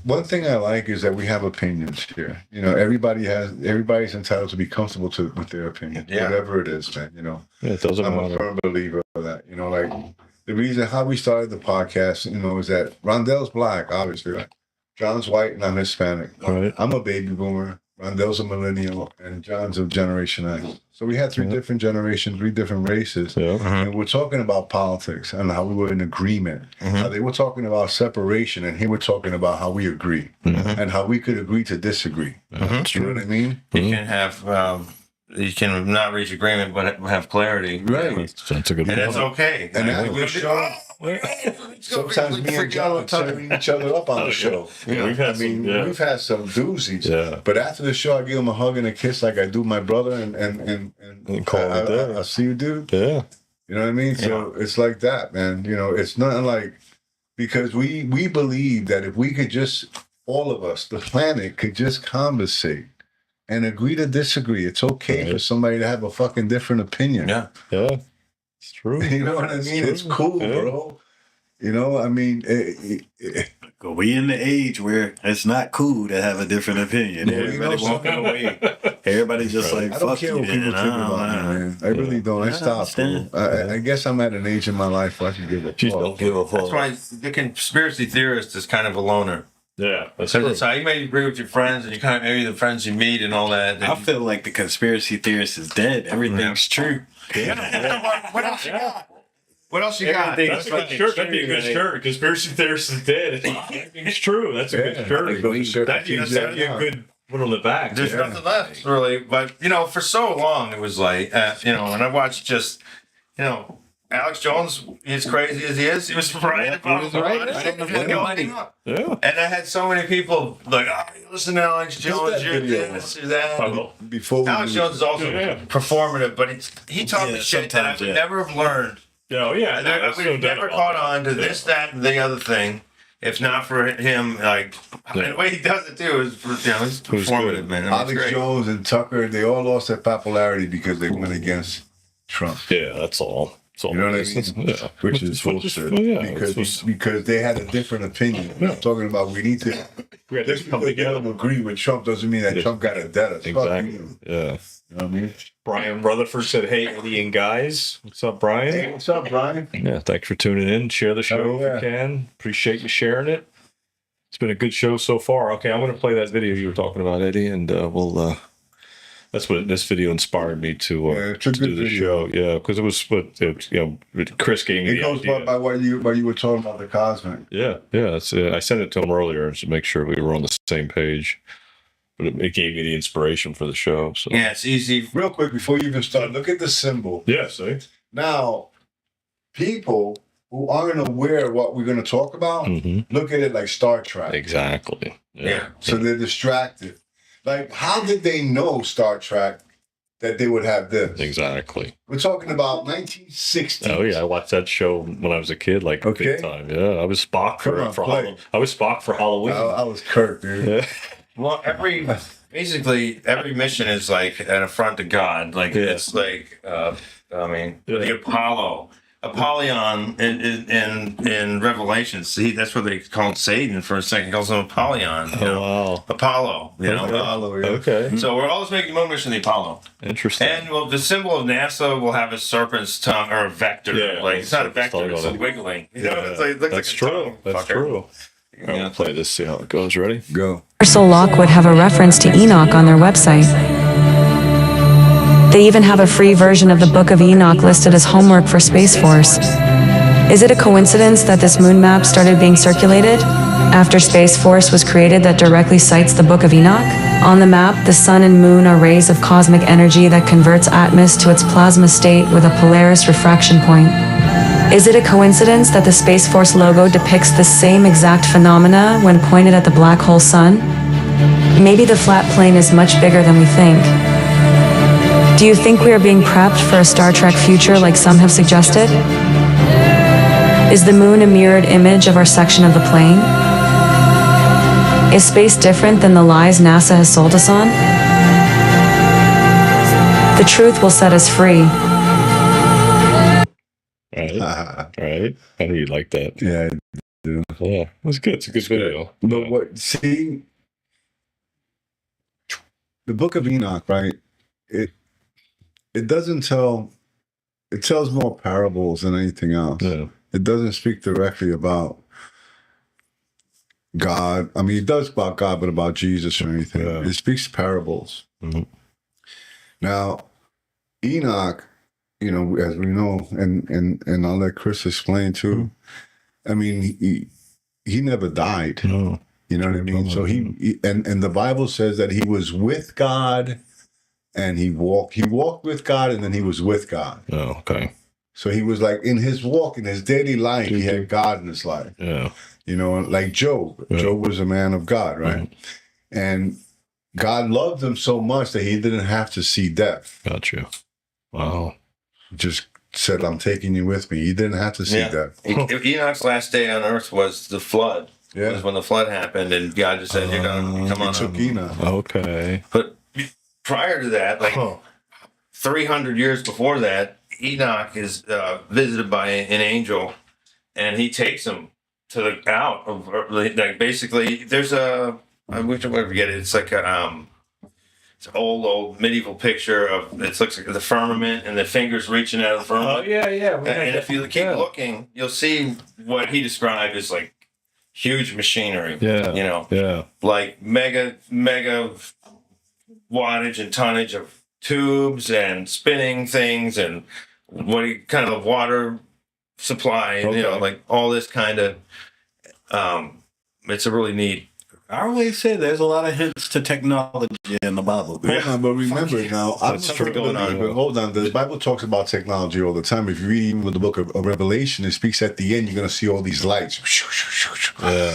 one thing I like is that we have opinions here. Everybody's entitled to be comfortable with their opinion, whatever it is, man. Yeah, it doesn't matter. I'm a firm believer of that. The reason how we started the podcast, is that Rondell's black, obviously, right? John's white and I'm Hispanic. Right. I'm a baby boomer. Rondell's a millennial, and John's of Generation X. So we had three different generations, 3 different races, and we're talking about politics and how we were in agreement. How they were talking about separation, and here we're talking about how we agree and how we could agree to disagree. You know what I mean? You can have, you can not reach agreement, but have clarity. Right. That's a good And that's okay. And after the show, sometimes me and John are tearing each other up on the show. We've had we've had some doozies. Yeah. But after the show, I give him a hug and a kiss like I do my brother, and call it there. I see you, dude. Yeah. You know what I mean? So it's like that, man. It's nothing like, because we believe that if we could just, all of us, the planet, could just conversate and agree to disagree. It's okay for somebody to have a fucking different opinion. Yeah. Yeah. It's true. You know what I mean? It's cool, bro. I mean, We in the age where it's not cool to have a different opinion. Everybody walking away. Everybody just like, I don't fuck care you. what people think about me, man. I really don't. I stopped. I guess I'm at an age in my life where I can give a fuck. Don't give a fuck. That's why the conspiracy theorist is kind of a loner. Yeah, that's Because true. it's how you may agree with your friends, and you kind of maybe the friends you meet and all that. I feel like the conspiracy theorist is dead. Everything's true. What else you got? What else you got? That's a good shirt. That'd be a good shirt. Conspiracy theorist is dead. It's true. That's a good shirt. That'd be a good one on the back. There's nothing left, really. But, for so long, it was like, and I watched just, Alex Jones, as crazy as he is, he was right about it. Yeah. And I had so many people like, listen to Alex Jones, you're this, you're that. Before Alex Jones is also performative, but he taught me shit that I would never have learned. Oh, yeah. I would have never caught on to this, that, and the other thing. If not for him, and the way he does it too is, he's performative, man. Alex Jones and Tucker, they all lost their popularity because they went against Trump. Yeah, that's all. all You know what I it is. mean? Yeah. Which is bullshit. Yeah, Because they had a different opinion. Yeah. Talking about we need to we had to just come because they together. don't agree with Trump doesn't mean that Yeah. Trump got a debt us. Fuck Exactly. you. Yeah. You know what I mean? Brian Rutherford said, "Hey, Eddie and guys, what's up, Brian? Hey, what's up, Brian? Yeah, thanks for tuning in. Share the show Oh, yeah. if you can. Appreciate you sharing it. It's been a good show so far. Okay, I'm going to play that video you were talking about, Eddie, and we'll. That's what this video inspired me to it's a to do good the video. show. Yeah, because it was what Chris gave me It the goes idea. by what you were talking about the cosmic. Yeah. That's, I sent it to him earlier to make sure we were on the same page. But it gave me the inspiration for the show. So Yeah, it's easy. Real quick before you even start, look at the symbol. yeah, see. Now, people who aren't aware of what we're going to talk about, look at it like Star Trek. Exactly. Yeah. So they're distracted. Like, how did they know Star Trek that they would have this? Exactly. We're talking about 1960. Oh yeah, I watched that show when I was a kid, like Okay. big time. Yeah, I was Spock Come on, for play. Halloween. I was Spock for Halloween. I was Kirk, dude. Yeah. Well, every mission is like an affront to God. Like Yeah. it's like, the Apollyon in Revelations. See, that's what they called Satan for a second. He calls him Apollyon. You know? Wow. Apollo. You know. Apollo, yeah. Okay. So we're always making one mission the Apollo. Interesting. And well, the symbol of NASA will have a serpent's tongue or a vector. Yeah, like it's not a serpent's vector; tongue it's on it. wiggling. You know, Yeah, it's like, it looks that's like a true. tongue, That's fucker. true. All right, we'll play this. See how it goes. Ready? Go. Ingersoll Lockwood have a reference to Enoch on their website. They even have a free version of the Book of Enoch listed as homework for Space Force. Is it a coincidence that this moon map started being circulated after Space Force was created that directly cites the Book of Enoch? On the map, the sun and moon are rays of cosmic energy that converts Atmos to its plasma state with a Polaris refraction point. Is it a coincidence that the Space Force logo depicts the same exact phenomena when pointed at the black hole sun? Maybe the flat plane is much bigger than we think. Do you think we are being prepped for a Star Trek future like some have suggested? Is the moon a mirrored image of our section of the plane? Is space different than the lies NASA has sold us on? The truth will set us free. Right. Right. How do you like that? Yeah. Yeah, it was good. It's a good video. But what, see, the Book of Enoch, right? It doesn't tell, it tells more parables than anything else. Yeah. It doesn't speak directly about God. I mean, it does about God, but about Jesus or anything. Yeah. It speaks parables. Mhm. Now, Enoch, you know, as we know, and I'll let Kris explain too. I mean, he never died. No. You know what I mean? So he and the Bible says that he was with God, and he walked with God, and then he was with God. Oh, okay. So he was like in his walk, in his daily life, he had God in his life. Yeah. You know, like Job. Yeah. Job was a man of God, right? And God loved him so much that he didn't have to see death. Got you. Wow. Just said, I'm taking you with me. He didn't have to see death. Enoch's last day on Earth was the flood. Yeah. Was when the flood happened, and God just said, "You're gonna come He on." took Enoch. Okay. But prior to that, like 300 years before that, Enoch is visited by an angel, and he takes him to the out of like basically. There's a I wish I would forget it. It's like a it's an old medieval picture of it looks like the firmament and the fingers reaching out of the firmament. yeah. And if you keep looking, you'll see what he described as like huge machinery. Yeah. You know, Yeah. like mega wattage and tonnage of tubes and spinning things and kind of water supply and you know, like all this kind of it's a really neat. I always say there's a lot of hints to technology in the Bible. Hold on, but remember now, That's true. but hold on. The Bible talks about technology all the time. If you read even with the book of Revelation, it speaks at the end, you're going to see all these lights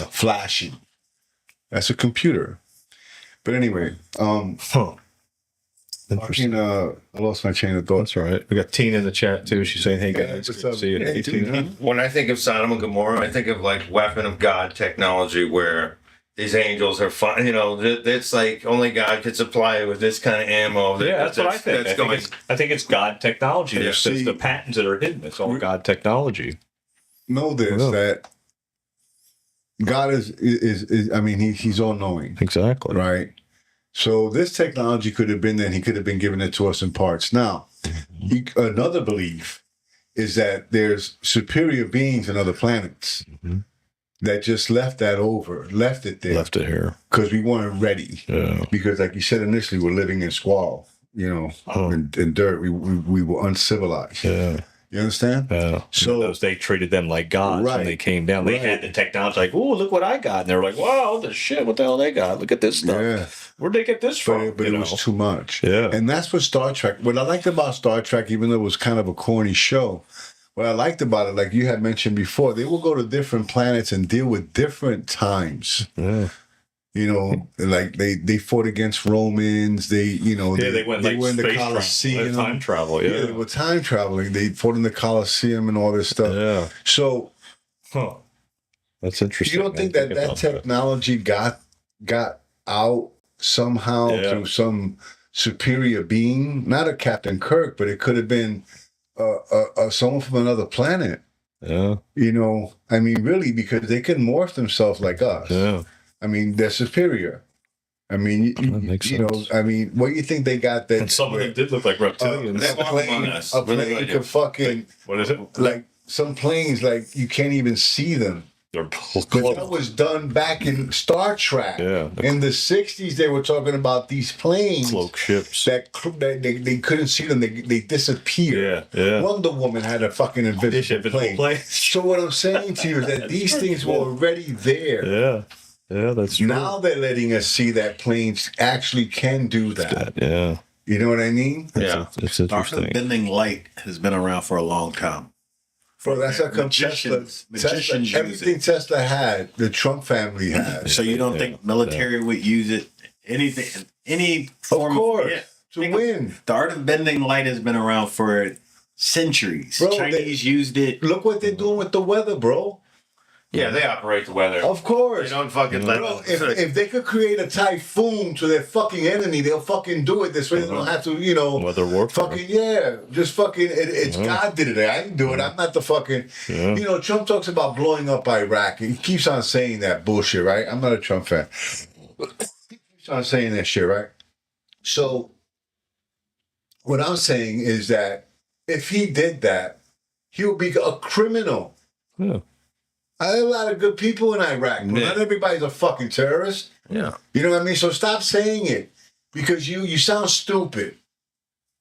flashing. That's a computer. But anyway, Interesting. I lost my chain of thought. That's all right. We got Tina in the chat too. She's saying, "Hey guys, what's good to up? see you." Hey, Hey, Tina. Tina. When I think of Sodom and Gomorrah, I think of like weapon of God technology where these angels are fine. You know, it's like only God could supply it with this kind of ammo. Yeah, that's what I think. I think it's God technology. Yeah. It's the patents that are hidden. It's all God technology. Know this, that God is I mean, he's all knowing. Exactly. Right? So this technology could have been that he could have been giving it to us in parts. Now, another belief is that there's superior beings in other planets that just left it there. Left it here. Because we weren't ready. Yeah. Because like you said initially, we're living in squalor, you know, in dirt. We were uncivilized. Yeah. You understand? Yeah. So they treated them like gods when they came down. They had the technology like, oh, look what I got. And they were like, wow, the shit, what the hell they got? Look at this stuff. Yeah. Where'd they get this from? But it was too much. Yeah. And that's what Star Trek, what I liked about Star Trek, even though it was kind of a corny show, what I liked about it, like you had mentioned before, they will go to different planets and deal with different times. Yeah. You know, like they fought against Romans. They went in the Colosseum. Time travel. Yeah. They were time traveling. They fought in the Colosseum and all this stuff. Yeah. So, that's interesting. You don't think that technology got out somehow to some superior being? Not a Captain Kirk, but it could have been someone from another planet. Yeah. You know, I mean, really, because they can morph themselves like us. Yeah. I mean, they're superior. I mean, you know, I mean, what do you think they got that? And some of them did look like reptilians. A plane could fucking, what is it? like some planes, like you can't even see them. They're But close. that was done back in Star Trek. Yeah. In the 60s, they were talking about these planes Cloak ships. that they couldn't see them. They disappeared. Yeah. Yeah. Wonder Woman had a fucking invisible plane. So what I'm saying to you is that these things were already there. Yeah. Yeah, that's true. Now they're letting us see that planes actually can do that. Yeah. You know what I mean? Yeah. It's The art interesting. of bending light has been around for a long time. Bro, that's how come Magicians Tesla, use everything Tesla had, the Trump family had. So you don't think military would use it? Anything, any form Of course, to Think win. The art of bending light has been around for centuries. Bro, Chinese used it. Look what they're doing with the weather, bro. Yeah, they operate the weather. Of course. They don't fucking let Bro, them. if they could create a typhoon to their fucking enemy, they'll fucking do it this way. They don't have to, Weather warfare. fucking, just fucking, it's God did it. I didn't do it. I'm not the fucking, Trump talks about blowing up Iraq. He keeps on saying that bullshit, right? I'm not a Trump fan. He keeps on saying that shit, right? So, what I'm saying is that if he did that, he would be a criminal. Yeah. I have a lot of good people in Iraq, but not everybody's a fucking terrorist. Yeah. You know what I mean? So stop saying it because you sound stupid.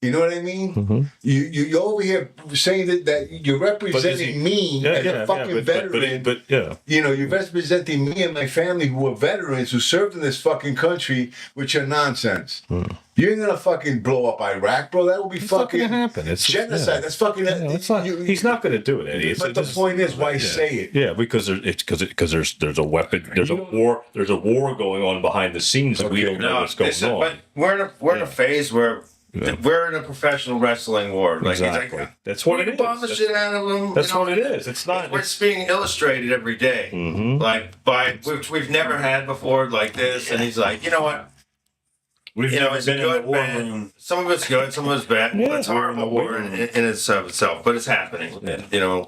You know what I mean? Mm-hmm. You're over here saying that you're representing me as a fucking veteran. But You're representing me and my family who are veterans who served in this fucking country with your nonsense. You ain't gonna fucking blow up Iraq, bro. That would be fucking gonna happen. It's genocide. That's fucking. It's not, he's not going to do it, Eddie. But the point is, why say it? Yeah, because there's a weapon. There's a war. There's a war going on behind the scenes that we don't know what's going on. But we're in a phase where we're in a professional wrestling war. Like, Exactly. Like, That's what it is. Bomb the shit out of them. That's what it is. It's not. It's being illustrated every day, like by which we've never had before, like this. And he's like, you know what? We've It's good, bad. Some of it's good, some of it's bad. Yeah, It's horrible war in itself, but it's happening. Yeah.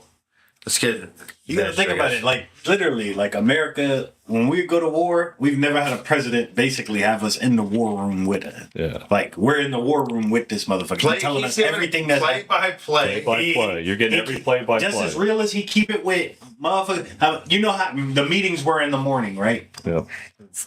This kid. You gotta think about it, like literally, like America. When we go to war, we've never had a president basically have us in the war room with it. Yeah. Like we're in the war room with this motherfucker. He's telling us everything that's play by play. Play by play. You're getting every play by just play. as real as he keep it with motherfucker. You know how the meetings were in the morning, right? Yeah.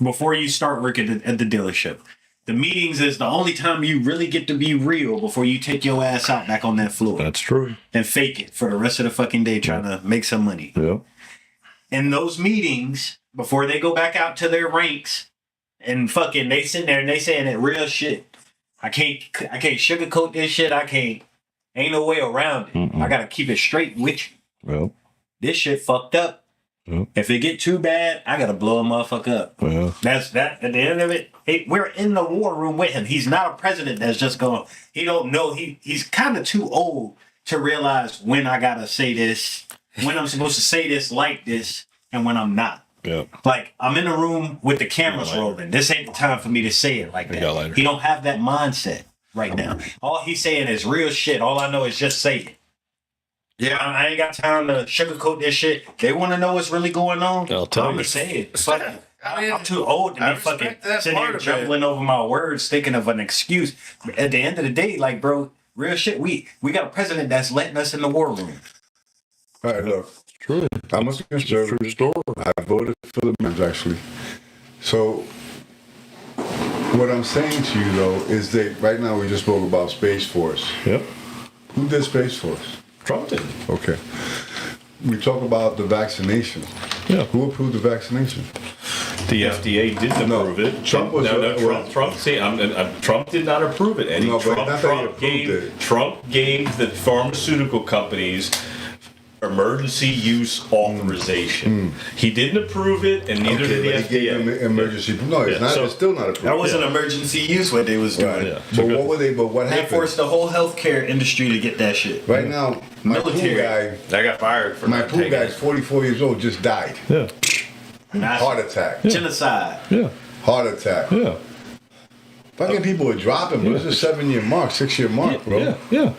Before you start working at the dealership. The meetings is the only time you really get to be real before you take your ass out back on that floor That's true. and fake it for the rest of the fucking day trying to make some money. Yeah. In those meetings, before they go back out to their ranks and fucking they sitting there and they saying that real shit. I can't sugarcoat this shit. Ain't no way around it. I gotta keep it straight with you. Well. This shit fucked up. If it get too bad, I gotta blow a motherfucker up. Yeah. That's that. At the end of it, we're in the war room with him. He's not a president that's just going. He don't know. He's kind of too old to realize when I gotta say this, when I'm supposed to say this like this, and when I'm not. Yeah. Like, I'm in the room with the cameras rolling. This ain't the time for me to say it like that. He don't have that mindset right now. All he's saying is real shit. All I know is just say it. Yeah, I ain't got time to sugarcoat this shit. They want to know what's really going on. I'll tell I'm you. gonna say it. Fuck it. I'm too old to I be fucking respect that sitting part here of it. jumbling over my words, thinking of an excuse. At the end of the day, like, bro, real shit. We got a president that's letting us in the war room. All right, look. True. I'm a conservative. True story. I voted for the Mavs, actually. So, what I'm saying to you, though, is that right now we just spoke about Space Force. Yep. Who did Space Force? Trump did. Okay. We talk about the vaccination. Yeah. Who approved the vaccination? The FDA didn't No, approve it. Trump was- Trump. See, Trump did not approve it. Eddie. No, but not that he approved Trump gave the pharmaceutical companies emergency use authorization. He didn't approve it, and neither did the but he gave FDA. them emergency. No, it's Yeah, not. so- It's still not approved. That wasn't emergency use what they was doing. Right. Yeah. But what were they? But what They happened? forced the whole healthcare industry to get that shit. Right now, my pool Military. guy, I got fired for my not pool taking guy's it. 44 years old, just died. Yeah. Heart attack. Genocide. Yeah. Heart attack. Yeah. Fucking people are dropping, but it's a 7-year mark, 6-year mark, bro. Yeah. Yeah.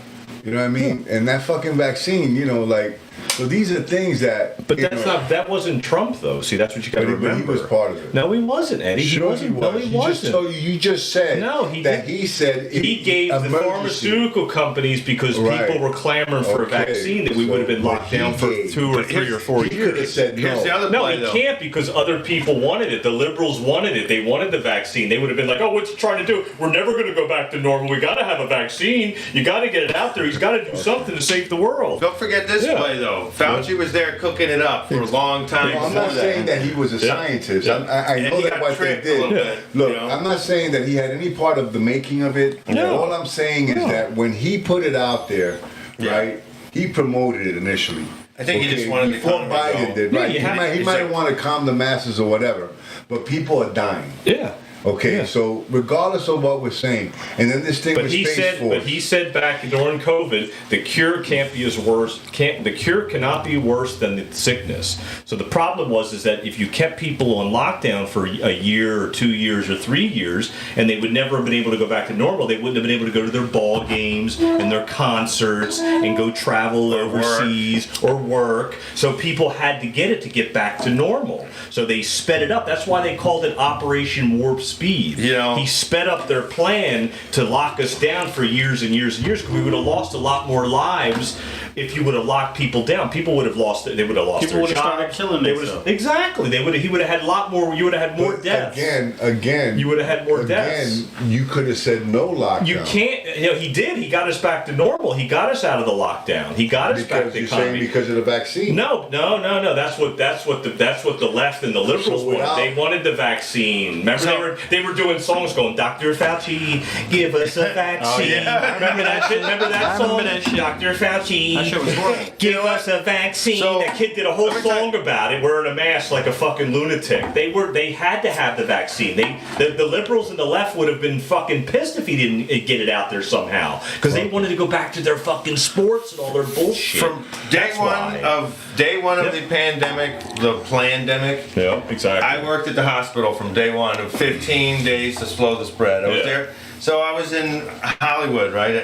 You know what I mean? And that fucking vaccine, you know, like, so these are things that. But you that's know, not. That wasn't Trump, though. See, that's what you got to But he remember. was part of it. No, he wasn't, Eddie. Sure, he wasn't. he was. No, he He just wasn't. told you. You just said No, he that didn't. he said He gave the emergency. pharmaceutical companies because Right. people were clamoring for Okay, a vaccine that we would have been so locked what down he for gave- 2 or but 3 or here's- 4 He could have years. said Here's the no. other No, play, he though. can't because other people wanted it. The liberals wanted it. They wanted the vaccine. They would have been like, "Oh, what's he trying to do? We're never going to go back to normal. We got to have a vaccine. You got to get it out there. He's got to do something to save the world." Don't forget this Yeah. play though. Fauci was there cooking it up for a long time. No, I'm before not saying that he was a Yeah. scientist. Yeah. I And know he that got what they tricked a did. little bit, Look, you know? I'm not saying that he had any part of the making of it. No. All I'm saying is that when he put it out there, right, he promoted it initially. I think he just wanted the before economy to Biden go. did, Yeah, right? you have- He it's might like- want to calm the masses or whatever, but people are dying. Yeah. Okay, Yeah. so regardless of what we're saying, and then this thing But with he Space said, Force. but he said back during COVID, the cure can't be as worse. The cure cannot be worse than the sickness. So the problem is that if you kept people on lockdown for a year or 2 years or 3 years, and they would never have been able to go back to normal, they wouldn't have been able to go to their ball games and their concerts and go travel overseas or work. So people had to get it to get back to normal. So they sped it up. That's why they called it Operation Warp Speed. You know, He sped up their plan to lock us down for years and years and years because we would have lost a lot more lives if you would have locked people down. People would have lost. They would have lost People their would have jobs. started killing They would themselves. have, exactly. They would. He would have had a lot more. You would have had more But deaths. Again, You would have had more deaths. Again, you could have said no lockdown. You can't. You know, he did. He got us back to normal. He got us out of the lockdown. He got us back because to the you're saying economy. because of the vaccine. No. That's what the left and the liberals So wanted. without- They wanted the vaccine. Remember, So- they were doing songs going, "Dr. Fauci, give us a vaccine." yeah. Remember that shit? Remember that I song? remember that shit. Dr. Fauci, That shit was horrible. give us a vaccine. So- that kid did a whole Every time- song about it, wearing a mask like a fucking lunatic. They had to have the vaccine. The liberals and the left would have been fucking pissed if he didn't get it out there somehow, because they wanted to go back to their fucking sports and all their bullshit. From day That's one why. of Yep. the pandemic, the plandemic. Yeah, exactly. I worked at the hospital from day one of 15 days to slow the spread. I was Yeah. there. So I was in Hollywood, right?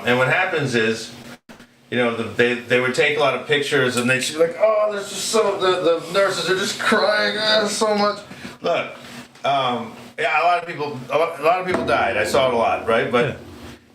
And what happens is, you know, they would take a lot of pictures and they'd be like, "Oh, there's just the nurses are just crying so much." Look, yeah, a lot of people died. I saw it a lot, right? But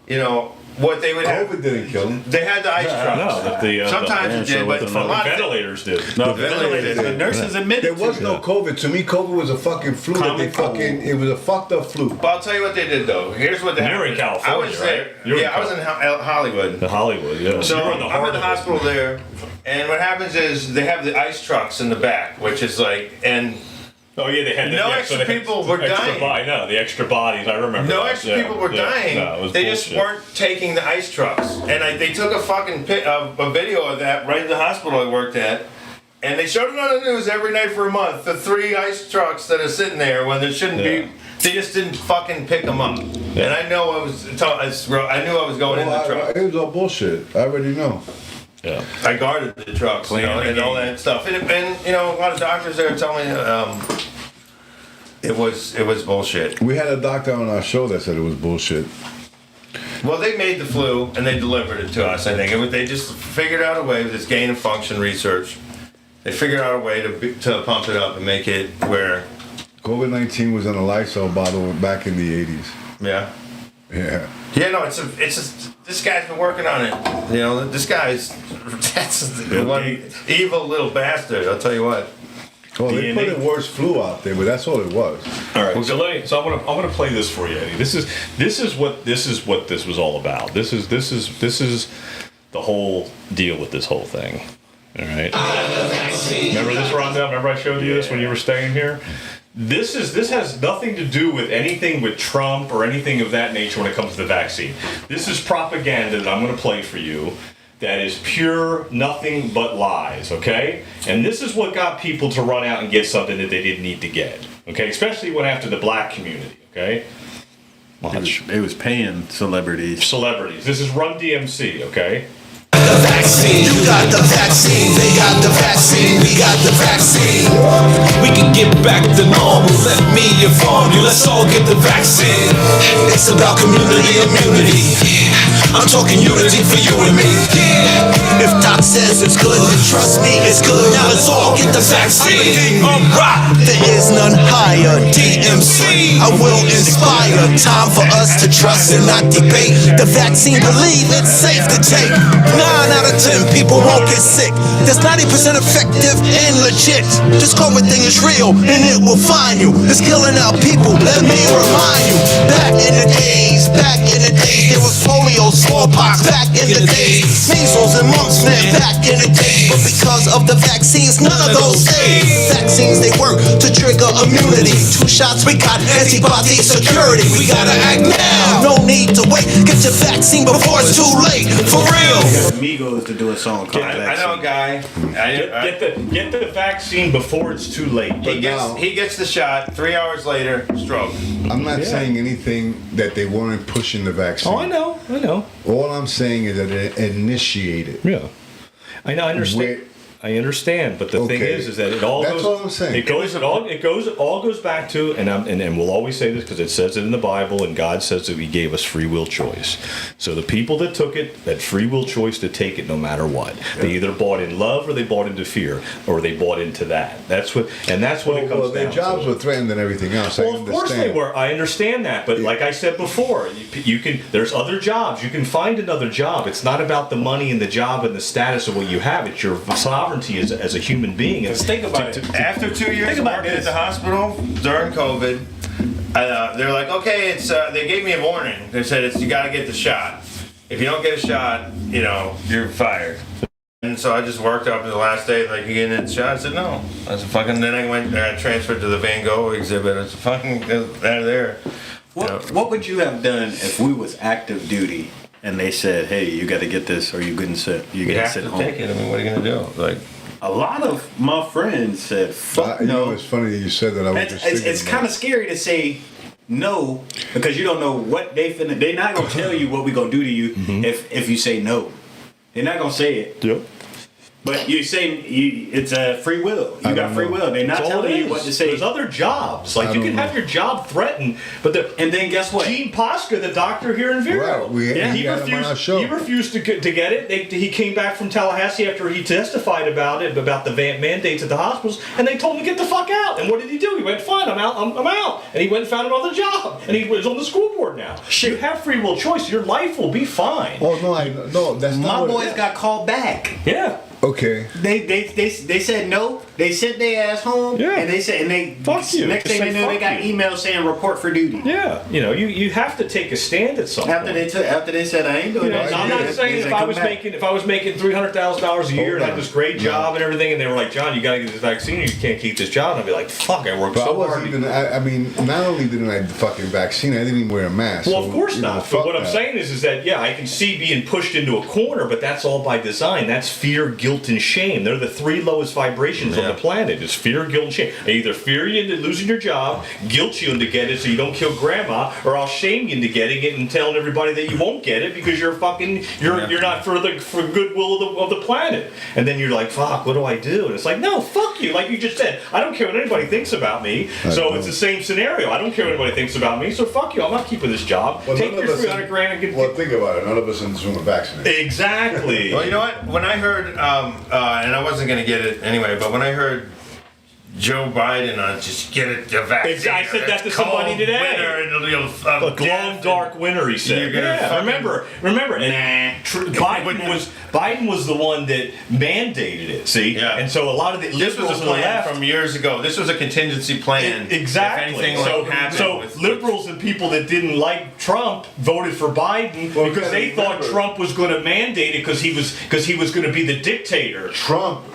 you know what they would have. COVID didn't kill him. They had the ice trucks. No, Sometimes it did, but the a lot of ventilators did. No, ventilators. the nurses admitted There was no COVID. To me, COVID was a fucking flu that they Common cold. fucking. It was a fucked up flu. But I'll tell you what they did though. Here's what they You're in happened. California, I was there. right? You're in I was in Hollywood. The Hollywood, yeah. So You're I'm in heart the of it. hospital there, and what happens is they have the ice trucks in the back, which is like, and Oh yeah, they had No yeah, extra they had people were extra dying. I know the extra bodies. I remember. no that. extra Yeah, people were yeah. dying. No, it was they just bullshit. weren't taking the ice trucks, and they took a fucking a video of that right in the hospital I worked at. And they showed it on the news every night for a month. The 3 ice trucks that are sitting there when there shouldn't Yeah. be. They just didn't fucking pick them up. And I know I knew I was going in the truck. It was all bullshit. I already know. Yeah. I guarded the trucks, you know, and all that stuff. And you know, a lot of doctors there tell me it was bullshit. We had a doctor on our show that said it was bullshit. Well, they made the flu and they delivered it to us. I think they just figured out a way with this gain of function research. They figured out a way to pump it up and make it where COVID-19 was in a Lysol bottle back in the 80s. Yeah. Yeah. Yeah, no, it's this guy's been working on it. You know, that's the one evil little bastard. I'll tell you what. Well, they DNA. put a worse flu out there, but that's all it was. All right, so I'm gonna play this for you, Eddie. This is what this was all about. This is the whole deal with this whole thing. All right. Remember this rundown? Remember I showed you this when you were staying here? This has nothing to do with anything with Trump or anything of that nature when it comes to the vaccine. This is propaganda that I'm going to play for you that is pure nothing but lies, okay? And this is what got people to run out and get something that they didn't need to get, okay? Especially when after the black community, okay? Watch. It was paying celebrities. This is Run DMC, okay? The vaccine, you got the vaccine, they got the vaccine, we got the vaccine. We can get back to normal, let me inform you, let's all get the vaccine. It's about community immunity. I'm talking unity for you and me. If Doc says it's good, then trust me, it's good. Now let's all get the vaccine. Alright, there is none higher. DMC, I will inspire. Time for us to trust and not debate. The vaccine, believe it's safe to take. 9 out of 10 people won't get sick. That's 90% effective and legit. This COVID thing is real and it will find you. It's killing our people, let me remind you. Back in the days, there was polio, smallpox, back in the days. Measles and mumps, man, back in the days. But because of the vaccines, none of those saved. Vaccines, they work to trigger immunity. 2 shots, we got antibody security. We gotta act now, no need to wait. Get your vaccine before it's too late, for real. Amigos to do a song called I know a guy. Get the vaccine before it's too late. He gets the shot. 3 hours later, stroke. I'm not saying anything that they weren't pushing the vaccine. Oh, I know. All I'm saying is that it initiated. Yeah, I know. I understand. I understand, but the thing is that it all That's goes. all I'm saying. It all goes back to, and we'll always say this because it says it in the Bible, and God says that He gave us free will choice. So the people that took it had free will choice to take it no matter what. Yeah. They either bought in love, or they bought into fear, or they bought into that. That's what it comes down to. Their jobs were threatened and everything else. Well, of course they were. I understand that, but like I said before, you can. There's other jobs. You can find another job. It's not about the money and the job and the status of what you have. It's your sovereignty as a human being. Think about it. After 2 years of working at the hospital during COVID, they're like, okay, it's. They gave me a warning. They said you got to get the shot. If you don't get a shot, you're fired. And so I just worked up to the last day, like, you getting the shot? I said no. I said fucking. Then I transferred to the Van Gogh exhibit. I said fucking out of there. What would you have done if we was active duty and they said, hey, you got to get this or you couldn't sit? You got to sit home. Take it. I mean, what are you gonna do? Like. A lot of my friends said, fuck no. It's funny that you said that. It's kind of scary to say no because you don't know what they finna. They're not gonna tell you what we gonna do to you if you say no. They're not gonna say it. Yep. But you say it's a free will. You got free will. They're not telling you what to say. There's other jobs. Like you can have your job threatened, but and then guess what? Gene Posca, the doctor here in Vero, he refused to get it. He came back from Tallahassee after he testified about the mandates at the hospitals, and they told him to get the fuck out. And what did he do? He went, fine, I'm out. I'm out. And he went and found another job, and he was on the school board now. You have free will choice. Your life will be fine. Oh no, that's not. My boys got called back. Yeah. Okay. They said no. They sent their ass home. Yeah. And they fuck you. Next thing they know, they got emails saying report for duty. Yeah. You have to take a stand at some point. After they said I ain't doing that. I'm not saying if I was making $300,000 a year and had this great job and everything, and they were like, John, you got to get this vaccine, or you can't keep this job. And I'd be like, fuck, I worked so hard. I mean, not only didn't I fucking vaccine, I didn't even wear a mask. Well, of course not. But what I'm saying is that I can see being pushed into a corner, but that's all by design. That's fear, guilt, and shame. They're the 3 lowest vibrations on the planet. It's fear, guilt, and shame. I either fear you into losing your job, guilt you into getting it so you don't kill grandma, or I'll shame you into getting it and telling everybody that you won't get it because you're not for goodwill of the planet. And then you're like, fuck, what do I do? And it's like, no, fuck you. Like you just said, I don't care what anybody thinks about me. So it's the same scenario. I don't care what anybody thinks about me. So fuck you. I'm not keeping this job. Well, Take your 300 grand and get. Well, think about it. None of us in this room are vaccinated. Exactly. Well, you know what? When I heard, and I wasn't going to get it anyway, but when I heard Joe Biden on just get it, the vaccine. I said that to somebody today. Winter, and you'll, A long dark winter, he said. Yeah, remember. And Biden was the one that mandated it. See, Yeah. And so a lot of the This was liberals a on the plan left, from years ago. This was a contingency plan. Exactly. If anything happened So with- liberals and people that didn't like Trump voted for Biden because they thought Trump was going to mandate it because he was going to be the dictator.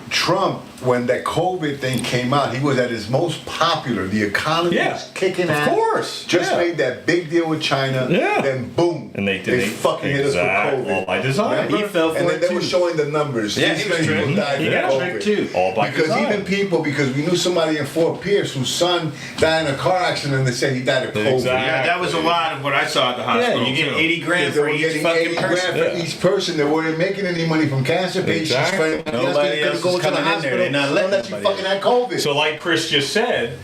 Trump, when that COVID thing came out, he was at his most popular. The economy was kicking ass. Of course. Just made that big deal with China. Yeah. Then boom. And they fucking hit us with COVID. All by design. Remember? He fell for and it then they too. were showing the numbers. Yeah, These he was many people tricked. died He from got COVID. tricked too. All by Because design. because we knew somebody in Fort Pierce whose son died in a car accident and they said he died of COVID. Exactly. Yeah, that was a lot of what I saw at the hospital. You get too. 80 grand They for were each getting fucking 80 grand person. for each person. They weren't making any money from cancer patients. Exactly. Nobody else is coming in there. They're not letting unless you anybody fucking had COVID. So like Chris just said,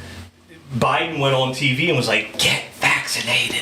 Biden went on TV and was like, get vaccinated.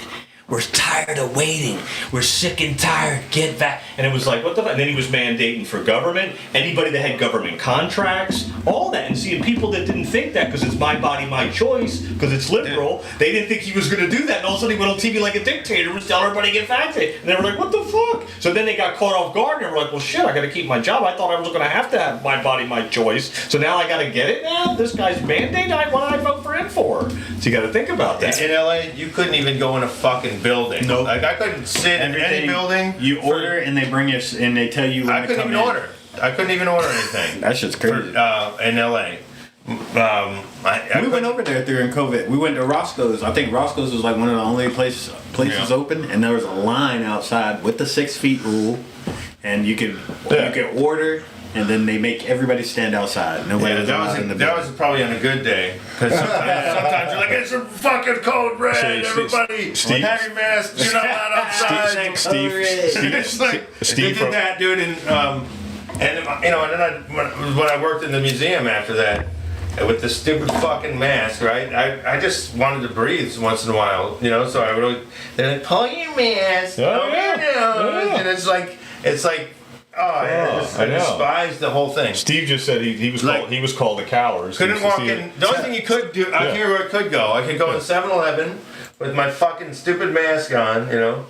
We're tired of waiting. We're sick and tired. Get back. And it was like, what the fuck? And then he was mandating for government, anybody that had government contracts, all that. And seeing people that didn't think that because it's my body, my choice, because it's liberal, they didn't think he was going to do that. And all of a sudden he went on TV like a dictator and was telling everybody to get vaccinated. And they were like, what the fuck? So then they got caught off guard and they were like, well, shit, I got to keep my job. I thought I was going to have my body, my choice. So now I got to get it now? This guy's mandate? What did I vote for him for? So you got to think about that. In LA, you couldn't even go in a fucking building. Nope. Like I couldn't sit in any building. You order and they bring you and they tell you when I to couldn't come even in. order. I couldn't even order anything. That shit's crazy. In LA. We went over there during COVID. We went to Roscoe's. I think Roscoe's was like one of the only places open, and there was a line outside with the 6 feet rule, and you could order, and then they make everybody stand outside. Nobody was allowed in the that building. was probably on a good day. Because sometimes you're like, it's a fucking code red. Say, Everybody, Steve- have your mask. You're not allowed outside. Steve, It's like they did that, dude, and you know, and then when I worked in the museum after that, with the stupid fucking mask, right? I just wanted to breathe once in a while, you know. So I would, they're like, pull your mask, Oh, yeah. yeah. And it's like, I know. despise the whole thing. Steve just said he was called a coward. Couldn't walk in. The only thing you could do, out here where I could go, I could go in 7-Eleven with my fucking stupid mask on, you know,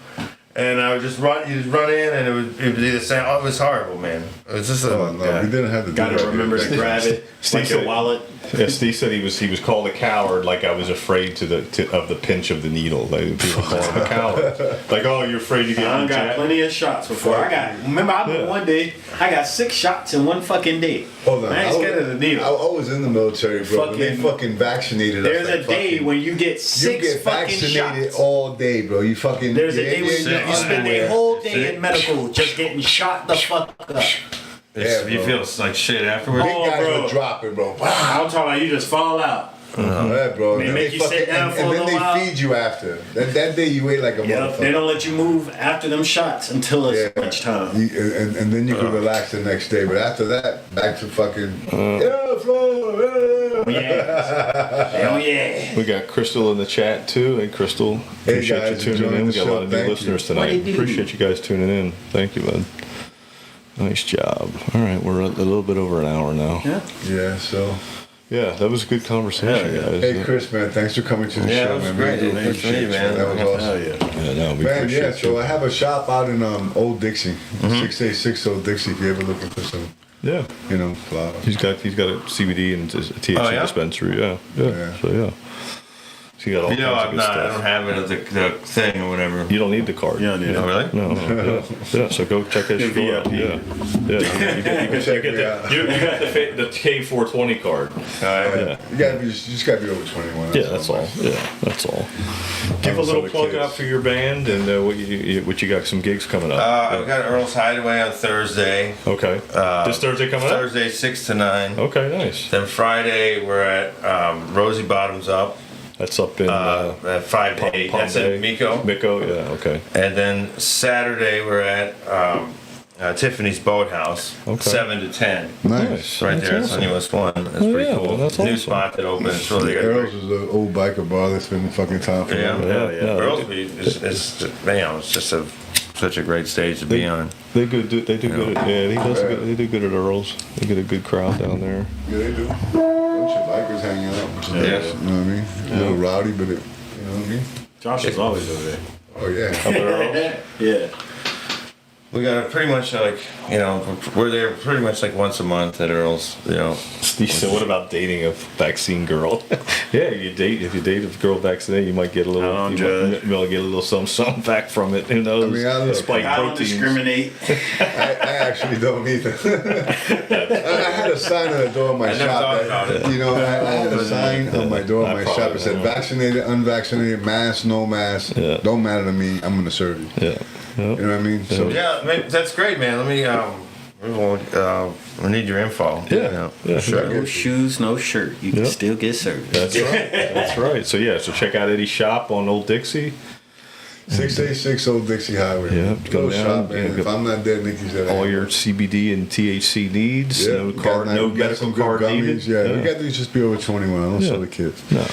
and I would just run. You just run in, and it would be the same. Oh, it was horrible, man. It was just we didn't have to do Gotta that. remember to grab it. Steve Like your said- wallet. Yeah, Steve said he was called a coward, like I was afraid of the pinch of the needle. Like people call him a coward. Like, oh, you're afraid to get I on got jab? plenty of shots before. One day, I got 6 shots in one fucking day. Hold on. I ain't scared of the needle. I was in the military, bro. When they fucking vaccinated us. There's a like day fucking- when you get you 6 get fucking vaccinated shots. all day, bro. You fucking. There's a day when you're in you spend underwear. a whole day in medical just getting shot the fuck up. Yeah, you bro. feel like shit afterwards. Big guys bro. would drop it, bro. Wow. I'm talking about you just fall out. Yeah, bro. They And make you sit down for a and then little they while. feed you after. That day you ate like a Yep. motherfucker. They don't let you move after them shots until it's lunchtime. And then you can relax the next day. But after that, back to fucking. Yeah, Flo. Yeah. Oh yeah. We got Crystal in the chat too. Hey, Crystal, Hey, appreciate guys, you tuning enjoying in. We the got a show. lot of new Thank you. listeners What do tonight. you do? Appreciate you guys tuning in. Thank you, bud. Nice job. All right, we're a little bit over an hour now. Yeah, so. Yeah, that was a good conversation, guys. Hey, Chris, man, thanks for coming to the Yeah, show, that was man. great. We do Thanks for appreciate you, you, man. That was awesome. Yeah, no, we Man, appreciate yeah, you. so I have a shop out in Old Dixie, 686 Old Dixie, if you're ever looking for some, Yeah, flowers. he's got a CBD and a THC Oh, yeah? dispensary. Yeah. Yeah. So yeah, So you got all You know, kinds of I'm good not. stuff. I don't have it at the thing or whatever. You don't need the card. Yeah, dude. Oh, really? No, yeah. So go check his You're store out. VIP. Yeah. You got the K420 card. You just gotta be over 21. Yeah, that's all. Yeah, that's all. Give a Also little the plug kids. out for your band and what you got some gigs coming up. I've got Earl's Hideaway on Thursday. Okay. This Thursday coming up? Thursday 6 to 9. Okay, nice. Then Friday we're at Rosie Bottoms Up That's up in at 5 to 8. That's Pompeii. in Miko. Miko, yeah, okay. And then Saturday we're at Tiffany's Boathouse, Okay. 7 to 10. Nice. Right That's there, awesome. it's on US 1. That's Oh, pretty yeah, cool. that's New awesome. spot that opened. It's really good. Earl's is an old biker bar that's been fucking time for Yeah, me. Yeah. Earl's is it's just such a great stage to be on. They do good. At, they do good at Earl's. They get a good crowd down there. Yeah, they do. Bunch of bikers hanging out, which is Yeah. nice, you know what I mean? A little rowdy, but you know what I mean? Josh is always over there. Oh yeah. Yeah. We got pretty much we're there pretty much like once a month at Earl's. Steve said, "What about dating a vaccine girl?" Yeah, if you date a girl vaccinated, you might get a little. I don't you judge. might get a little something back from it. Who knows? I mean, I look- Spike I don't proteins. discriminate. I actually don't either. I had a sign on the door of my I never shop. thought about it. You know, I had a sign on my door of I my probably shop. It said won't. vaccinated, unvaccinated, mask, no mask. Yeah. Don't matter to me. I'm gonna serve you. Yeah. You know what I mean? So Yeah, that's great, man. Let me. We need your info. Yeah. Sure. No shoes, no shirt. You can Yep. still get service. That's right. That's right. So so check out Eddie's shop on Old Dixie. 686 Old Dixie Highway. Yeah, Go go down, shop, man. yeah, If I'm not dead, Nikki's dead. All your CBD and THC needs. Yeah, No we got card, nice- no we got medical some good card gummies. needed. Yeah, we got these just be over 21. I don't Yeah. sell the kids. No.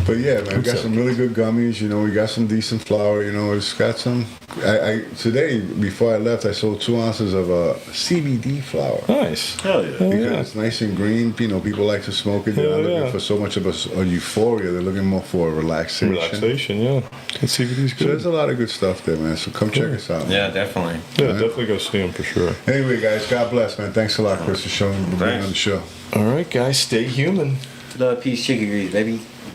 But yeah, man, we got some really good gummies. You know, we got some decent flour. You know, it's got some. I today before I left, I sold 2 ounces of CBD flour. Nice. Hell yeah. Because yeah. it's nice and green. You know, people like to smoke it. They're not Hell looking yeah. for so much of a euphoria. They're looking more for a relaxation. Relaxation, yeah. And CBD's So there's good. a lot of good stuff there, man. So come check us out. Yeah, definitely. Yeah, definitely go see him for sure. Anyway, guys, God bless, man. Thanks a lot, Chris, for showing me being Thanks. on the show. All right, guys, stay human. Love, peace, chicken grease, baby.